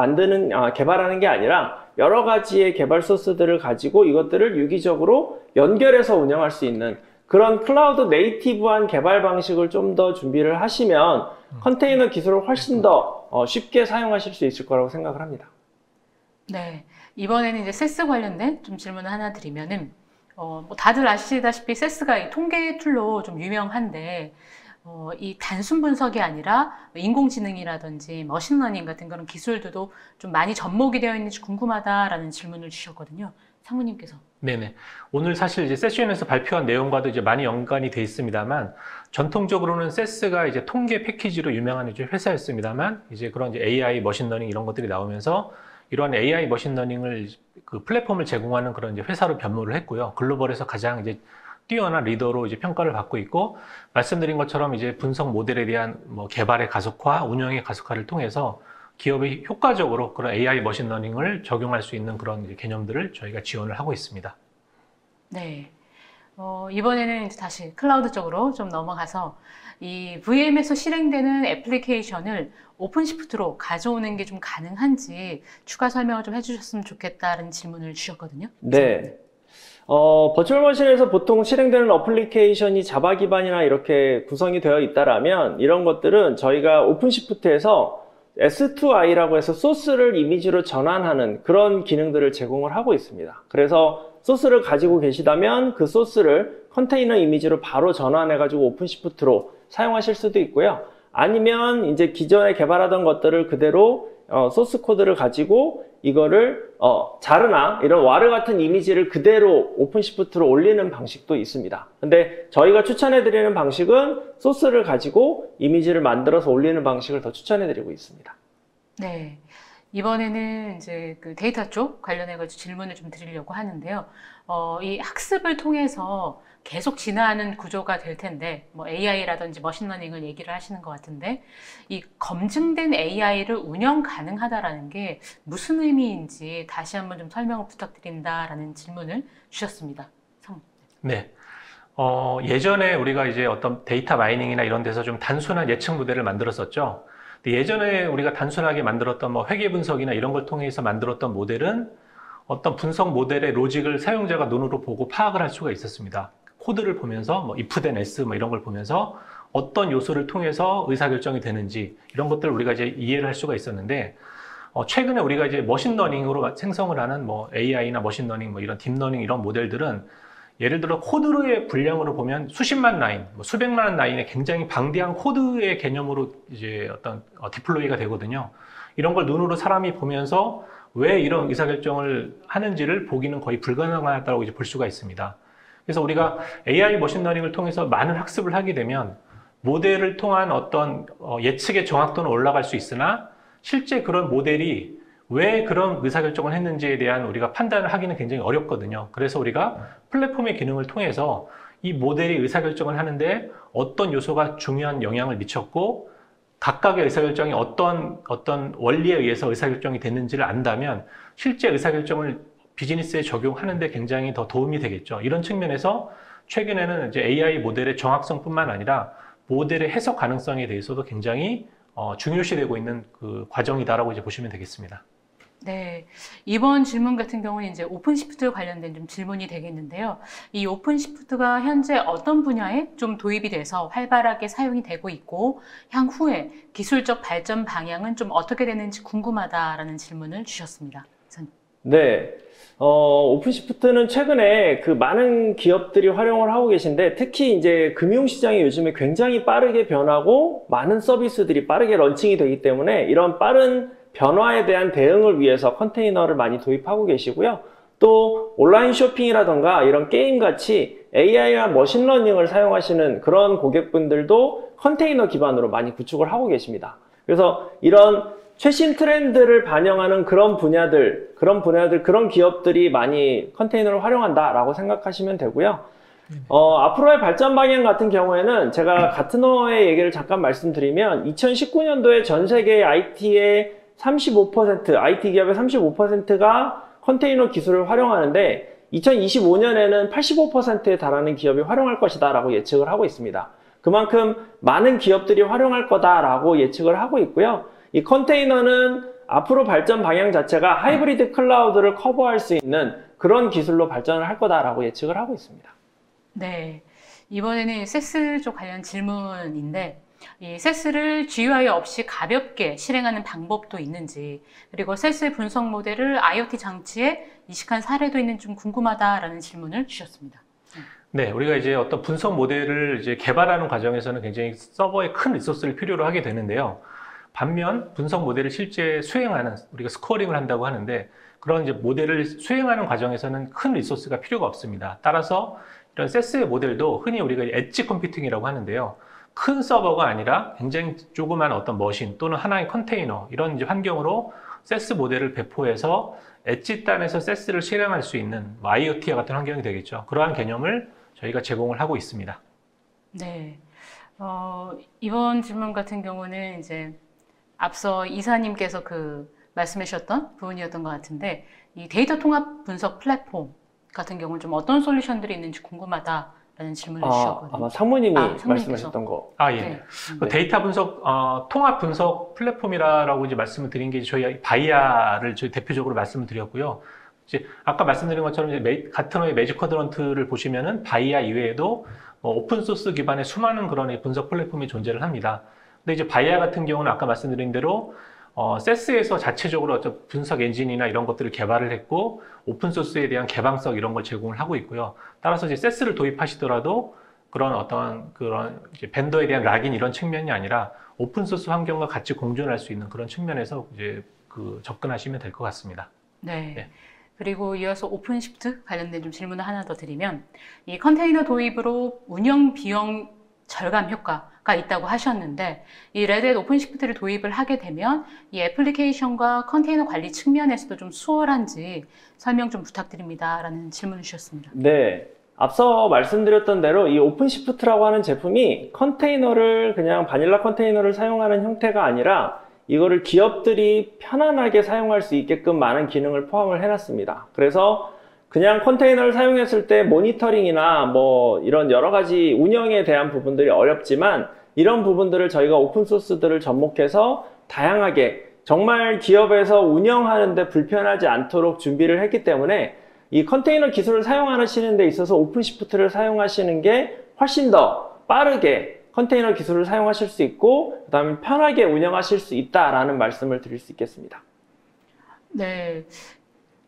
개발하는 게 아니라 여러 가지의 개발 소스들을 가지고 이것들을 유기적으로 연결해서 운영할 수 있는 그런 클라우드 네이티브한 개발 방식을 좀 더 준비를 하시면 컨테이너 기술을 훨씬 더 쉽게 사용하실 수 있을 거라고 생각을 합니다. 네, 이번에는 이제 세스 관련된 좀 질문을 하나 드리면은 뭐 다들 아시다시피 세스가 이 통계 툴로 좀 유명한데 이 단순 분석이 아니라 인공지능이라든지 머신러닝 같은 그런 기술들도 좀 많이 접목이 되어 있는지 궁금하다라는 질문을 주셨거든요. 상무님께서. 네네. 오늘 사실 이제 세션에서 발표한 내용과도 이제 많이 연관이 돼 있습니다만 전통적으로는 세스가 이제 통계 패키지로 유명한 이제 회사였습니다만 이제 그런 이제 AI 머신러닝 이런 것들이 나오면서 이러한 AI 머신러닝을 그 플랫폼을 제공하는 그런 이제 회사로 변모를 했고요. 글로벌에서 가장 이제 뛰어난 리더로 이제 평가를 받고 있고 말씀드린 것처럼 이제 분석 모델에 대한 뭐 개발의 가속화, 운영의 가속화를 통해서 기업이 효과적으로 그런 AI 머신러닝을 적용할 수 있는 그런 이제 개념들을 저희가 지원을 하고 있습니다. 네. 이번에는 이제 다시 클라우드 쪽으로 좀 넘어가서 이 VM에서 실행되는 애플리케이션을 오픈시프트로 가져오는 게 좀 가능한지 추가 설명을 좀 해주셨으면 좋겠다는 질문을 주셨거든요. 네. 버추얼 머신에서 보통 실행되는 어플리케이션이 자바 기반이나 이렇게 구성이 되어 있다라면 이런 것들은 저희가 오픈시프트에서 S2I라고 해서 소스를 이미지로 전환하는 그런 기능들을 제공을 하고 있습니다. 그래서 소스를 가지고 계시다면 그 소스를 컨테이너 이미지로 바로 전환해가지고 오픈시프트로 사용하실 수도 있고요. 아니면 이제 기존에 개발하던 것들을 그대로 소스 코드를 가지고 이거를 자르나 이런 와르 같은 이미지를 그대로 오픈시프트로 올리는 방식도 있습니다. 근데 저희가 추천해 드리는 방식은 소스를 가지고 이미지를 만들어서 올리는 방식을 더 추천해 드리고 있습니다. 네. 이번에는 이제 그 데이터 쪽 관련해가지고 질문을 좀 드리려고 하는데요. 이 학습을 통해서 계속 진화하는 구조가 될 텐데, 뭐 AI라든지 머신러닝을 얘기를 하시는 것 같은데, 이 검증된 AI를 운영 가능하다라는 게 무슨 의미인지 다시 한번 좀 설명을 부탁드린다라는 질문을 주셨습니다. 네. 예전에 우리가 이제 어떤 데이터 마이닝이나 이런 데서 좀 단순한 예측 모델을 만들었었죠. 근데 예전에 우리가 단순하게 만들었던 뭐 회계 분석이나 이런 걸 통해서 만들었던 모델은 어떤 분석 모델의 로직을 사용자가 눈으로 보고 파악을 할 수가 있었습니다. 코드를 보면서 뭐 if then else 뭐 이런 걸 보면서 어떤 요소를 통해서 의사결정이 되는지 이런 것들을 우리가 이제 이해를 할 수가 있었는데, 최근에 우리가 이제 머신러닝으로 생성을 하는 뭐 AI나 머신러닝 뭐 이런 딥러닝 이런 모델들은 예를 들어 코드의 분량으로 보면 수십만 라인, 뭐 수백만 라인의 굉장히 방대한 코드의 개념으로 이제 어떤 디플로이가 되거든요. 이런 걸 눈으로 사람이 보면서 왜 이런 의사결정을 하는지를 보기는 거의 불가능하다고 이제 볼 수가 있습니다. 그래서 우리가 AI 머신러닝을 통해서 많은 학습을 하게 되면 모델을 통한 어떤 예측의 정확도는 올라갈 수 있으나 실제 그런 모델이 왜 그런 의사결정을 했는지에 대한 우리가 판단을 하기는 굉장히 어렵거든요. 그래서 우리가 플랫폼의 기능을 통해서 이 모델이 의사결정을 하는데 어떤 요소가 중요한 영향을 미쳤고 각각의 의사결정이 어떤 원리에 의해서 의사결정이 됐는지를 안다면 실제 의사결정을 비즈니스에 적용하는 데 굉장히 더 도움이 되겠죠. 이런 측면에서 최근에는 이제 AI 모델의 정확성뿐만 아니라 모델의 해석 가능성에 대해서도 굉장히 중요시되고 있는 그 과정이다라고 이제 보시면 되겠습니다. 네, 이번 질문 같은 경우는 이제 오픈시프트 관련된 좀 질문이 되겠는데요. 이 오픈시프트가 현재 어떤 분야에 좀 도입이 돼서 활발하게 사용이 되고 있고 향후에 기술적 발전 방향은 좀 어떻게 되는지 궁금하다라는 질문을 주셨습니다. 네, 오픈시프트는 최근에 그 많은 기업들이 활용을 하고 계신데 특히 이제 금융시장이 요즘에 굉장히 빠르게 변하고 많은 서비스들이 빠르게 런칭이 되기 때문에 이런 빠른 변화에 대한 대응을 위해서 컨테이너를 많이 도입하고 계시고요. 또 온라인 쇼핑이라던가 이런 게임같이 AI나 머신러닝을 사용하시는 그런 고객분들도 컨테이너 기반으로 많이 구축을 하고 계십니다. 그래서 이런 최신 트렌드를 반영하는 그런 기업들이 많이 컨테이너를 활용한다라고 생각하시면 되고요. 앞으로의 발전 방향 같은 경우에는 제가 가트너의 얘기를 잠깐 말씀드리면 2019년도에 전 세계 IT 기업의 35%가 컨테이너 기술을 활용하는데 2025년에는 85%에 달하는 기업이 활용할 것이다 라고 예측을 하고 있습니다. 그만큼 많은 기업들이 활용할 거다라고 예측을 하고 있고요. 이 컨테이너는 앞으로 발전 방향 자체가 하이브리드 클라우드를 커버할 수 있는 그런 기술로 발전을 할 거다라고 예측을 하고 있습니다. 네, 이번에는 SaaS 쪽 관련 질문인데 이 SaaS를 GUI 없이 가볍게 실행하는 방법도 있는지, 그리고 SaaS 분석 모델을 IoT 장치에 이식한 사례도 있는지 좀 궁금하다라는 질문을 주셨습니다. 네, 우리가 이제 어떤 분석 모델을 이제 개발하는 과정에서는 굉장히 서버에 큰 리소스를 필요로 하게 되는데요. 반면 분석 모델을 실제 수행하는, 우리가 스코어링을 한다고 하는데 그런 이제 모델을 수행하는 과정에서는 큰 리소스가 필요가 없습니다. 따라서 이런 SaaS의 모델도 흔히 우리가 엣지 컴퓨팅이라고 하는데요. 큰 서버가 아니라 굉장히 조그만 어떤 머신 또는 하나의 컨테이너 이런 이제 환경으로 SaaS 모델을 배포해서 엣지 단에서 SaaS를 실행할 수 있는 IoT와 같은 환경이 되겠죠. 그러한 개념을 저희가 제공을 하고 있습니다. 네, 이번 질문 같은 경우는 이제 앞서 이사님께서 말씀해 주셨던 부분이었던 것 같은데 이 데이터 통합 분석 플랫폼 같은 경우는 좀 어떤 솔루션들이 있는지 궁금하다라는 질문을 주셨거든요. 아마 상무님이 말씀하셨던 거. 예. 네. 그 데이터 분석, 통합 분석 플랫폼이라고 이제 말씀을 드린 게 저희 바이아를 저희 대표적으로 말씀을 드렸고요. 이제 아까 말씀드린 것처럼 이제 가트너의 매직 쿼드런트를 보시면은 바이아 이외에도 오픈소스 기반의 수많은 그런 분석 플랫폼이 존재를 합니다. 근데 이제 바이아 같은 경우는 아까 말씀드린 대로 SaaS에서 자체적으로 어떤 분석 엔진이나 이런 것들을 개발을 했고 오픈소스에 대한 개방성 이런 걸 제공을 하고 있고요. 따라서 이제 SaaS를 도입하시더라도 그런 이제 벤더에 대한 락인 이런 측면이 아니라 오픈소스 환경과 같이 공존할 수 있는 그런 측면에서 이제 접근하시면 될 것 같습니다. 네. 네. 그리고 이어서 오픈시프트 관련된 좀 질문을 하나 더 드리면 이 컨테이너 도입으로 운영 비용 절감 효과가 있다고 하셨는데 이 레드햇 오픈시프트를 도입을 하게 되면 이 애플리케이션과 컨테이너 관리 측면에서도 좀 수월한지 설명 좀 부탁드립니다 라는 질문을 주셨습니다. 네. 앞서 말씀드렸던 대로 이 오픈시프트라고 하는 제품이 컨테이너를 그냥 바닐라 컨테이너를 사용하는 형태가 아니라 이거를 기업들이 편안하게 사용할 수 있게끔 많은 기능을 포함을 해놨습니다. 그래서 그냥 컨테이너를 사용했을 때 모니터링이나 뭐 이런 여러 가지 운영에 대한 부분들이 어렵지만 이런 부분들을 저희가 오픈소스들을 접목해서 다양하게 정말 기업에서 운영하는데 불편하지 않도록 준비를 했기 때문에 이 컨테이너 기술을 사용하시는 데 있어서 오픈시프트를 사용하시는 게 훨씬 더 빠르게 컨테이너 기술을 사용하실 수 있고 그 다음에 편하게 운영하실 수 있다라는 말씀을 드릴 수 있겠습니다. 네.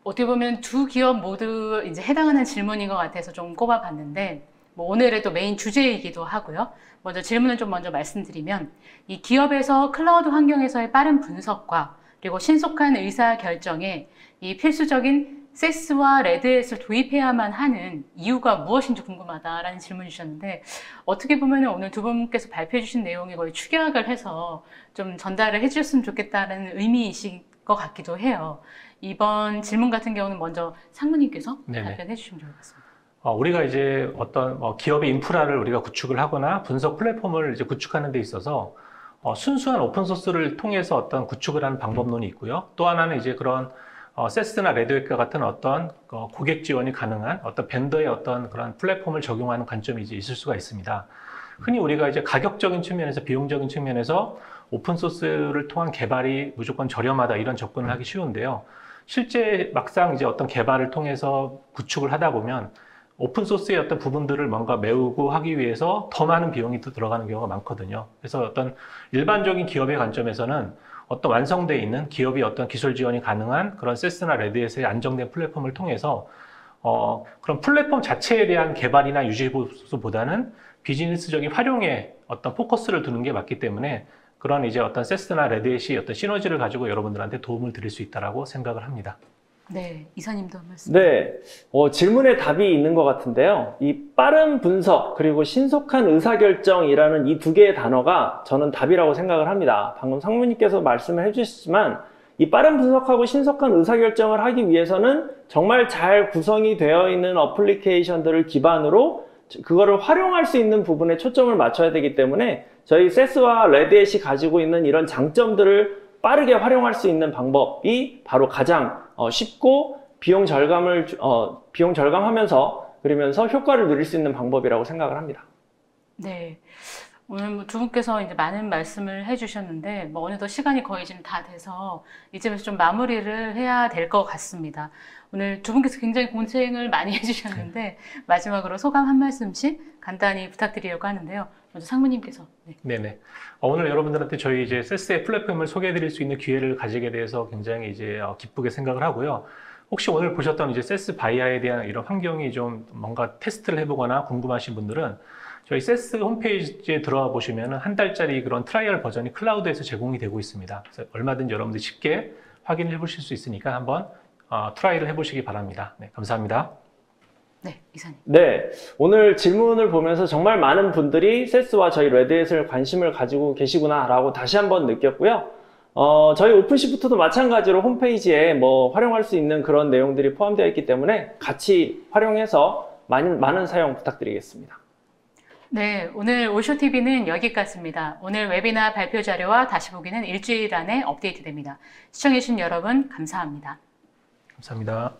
어떻게 보면 두 기업 모두 이제 해당하는 질문인 것 같아서 좀 꼽아봤는데 뭐 오늘의 또 메인 주제이기도 하고요. 먼저 질문을 좀 먼저 말씀드리면 이 기업에서 클라우드 환경에서의 빠른 분석과 그리고 신속한 의사결정에 이 필수적인 SaaS와 레드햇을 도입해야만 하는 이유가 무엇인지 궁금하다라는 질문을 주셨는데 어떻게 보면 오늘 두 분께서 발표해 주신 내용이 거의 축약을 해서 좀 전달을 해 주셨으면 좋겠다는 의미이신 것 같기도 해요. 이번 질문 같은 경우는 먼저 상무님께서 답변해 주시면 좋을 것 같습니다. 우리가 이제 어떤 기업의 인프라를 우리가 구축을 하거나 분석 플랫폼을 이제 구축하는 데 있어서 순수한 오픈소스를 통해서 어떤 구축을 하는 방법론이 있고요. 또 하나는 이제 그런 세스나 레드햇과 같은 어떤 고객 지원이 가능한 어떤 벤더의 어떤 그런 플랫폼을 적용하는 관점이 이제 있을 수가 있습니다. 흔히 우리가 이제 가격적인 측면에서 비용적인 측면에서 오픈소스를 통한 개발이 무조건 저렴하다 이런 접근을 하기 쉬운데요. 실제 막상 이제 어떤 개발을 통해서 구축을 하다 보면 오픈소스의 어떤 부분들을 뭔가 메우고 하기 위해서 더 많은 비용이 또 들어가는 경우가 많거든요. 그래서 어떤 일반적인 기업의 관점에서는 어떤 완성되어 있는 기업이 어떤 기술 지원이 가능한 그런 세스나 레드햇의 안정된 플랫폼을 통해서 그런 플랫폼 자체에 대한 개발이나 유지보다는 비즈니스적인 활용에 어떤 포커스를 두는 게 맞기 때문에 그런 이제 어떤 세스나 레드햇이 어떤 시너지를 가지고 여러분들한테 도움을 드릴 수 있다라고 생각을 합니다. 네, 이사님도 한 말씀. 네, 질문에 답이 있는 것 같은데요. 이 빠른 분석 그리고 신속한 의사결정이라는 이 두 개의 단어가 저는 답이라고 생각을 합니다. 방금 상무님께서 말씀을 해주셨지만 이 빠른 분석하고 신속한 의사결정을 하기 위해서는 정말 잘 구성이 되어 있는 어플리케이션들을 기반으로 그거를 활용할 수 있는 부분에 초점을 맞춰야 되기 때문에 저희 SaaS와 레드햇이 가지고 있는 이런 장점들을 빠르게 활용할 수 있는 방법이 바로 가장 쉽고 비용 절감하면서 그러면서 효과를 누릴 수 있는 방법이라고 생각을 합니다. 네. 오늘 두 분께서 이제 많은 말씀을 해주셨는데 어느덧 시간이 거의 지금 다 돼서 이쯤에서 좀 마무리를 해야 될 것 같습니다. 오늘 두 분께서 굉장히 고생을 많이 해주셨는데 마지막으로 소감 한 말씀씩 간단히 부탁드리려고 하는데요. 먼저 상무님께서. 네네. 오늘 여러분들한테 저희 이제 세스의 플랫폼을 소개해드릴 수 있는 기회를 가지게 돼서 굉장히 이제 기쁘게 생각을 하고요. 혹시 오늘 보셨던 이제 세스 바이아에 대한 이런 환경이 좀 뭔가 테스트를 해보거나 궁금하신 분들은 저희 세스 홈페이지에 들어와 보시면 한 달짜리 그런 트라이얼 버전이 클라우드에서 제공이 되고 있습니다. 그래서 얼마든지 여러분들이 쉽게 확인을 해보실 수 있으니까 한번 트라이를 해보시기 바랍니다. 네, 감사합니다. 네, 이사님. 네, 오늘 질문을 보면서 정말 많은 분들이 세스와 저희 레드햇을 관심을 가지고 계시구나라고 다시 한번 느꼈고요. 저희 오픈시프트도 마찬가지로 홈페이지에 활용할 수 있는 그런 내용들이 포함되어 있기 때문에 같이 활용해서 많은 사용 부탁드리겠습니다. 네, 오늘 올쇼TV는 여기까지입니다. 오늘 웨비나 발표 자료와 다시 보기는 일주일 안에 업데이트됩니다. 시청해주신 여러분 감사합니다. 감사합니다.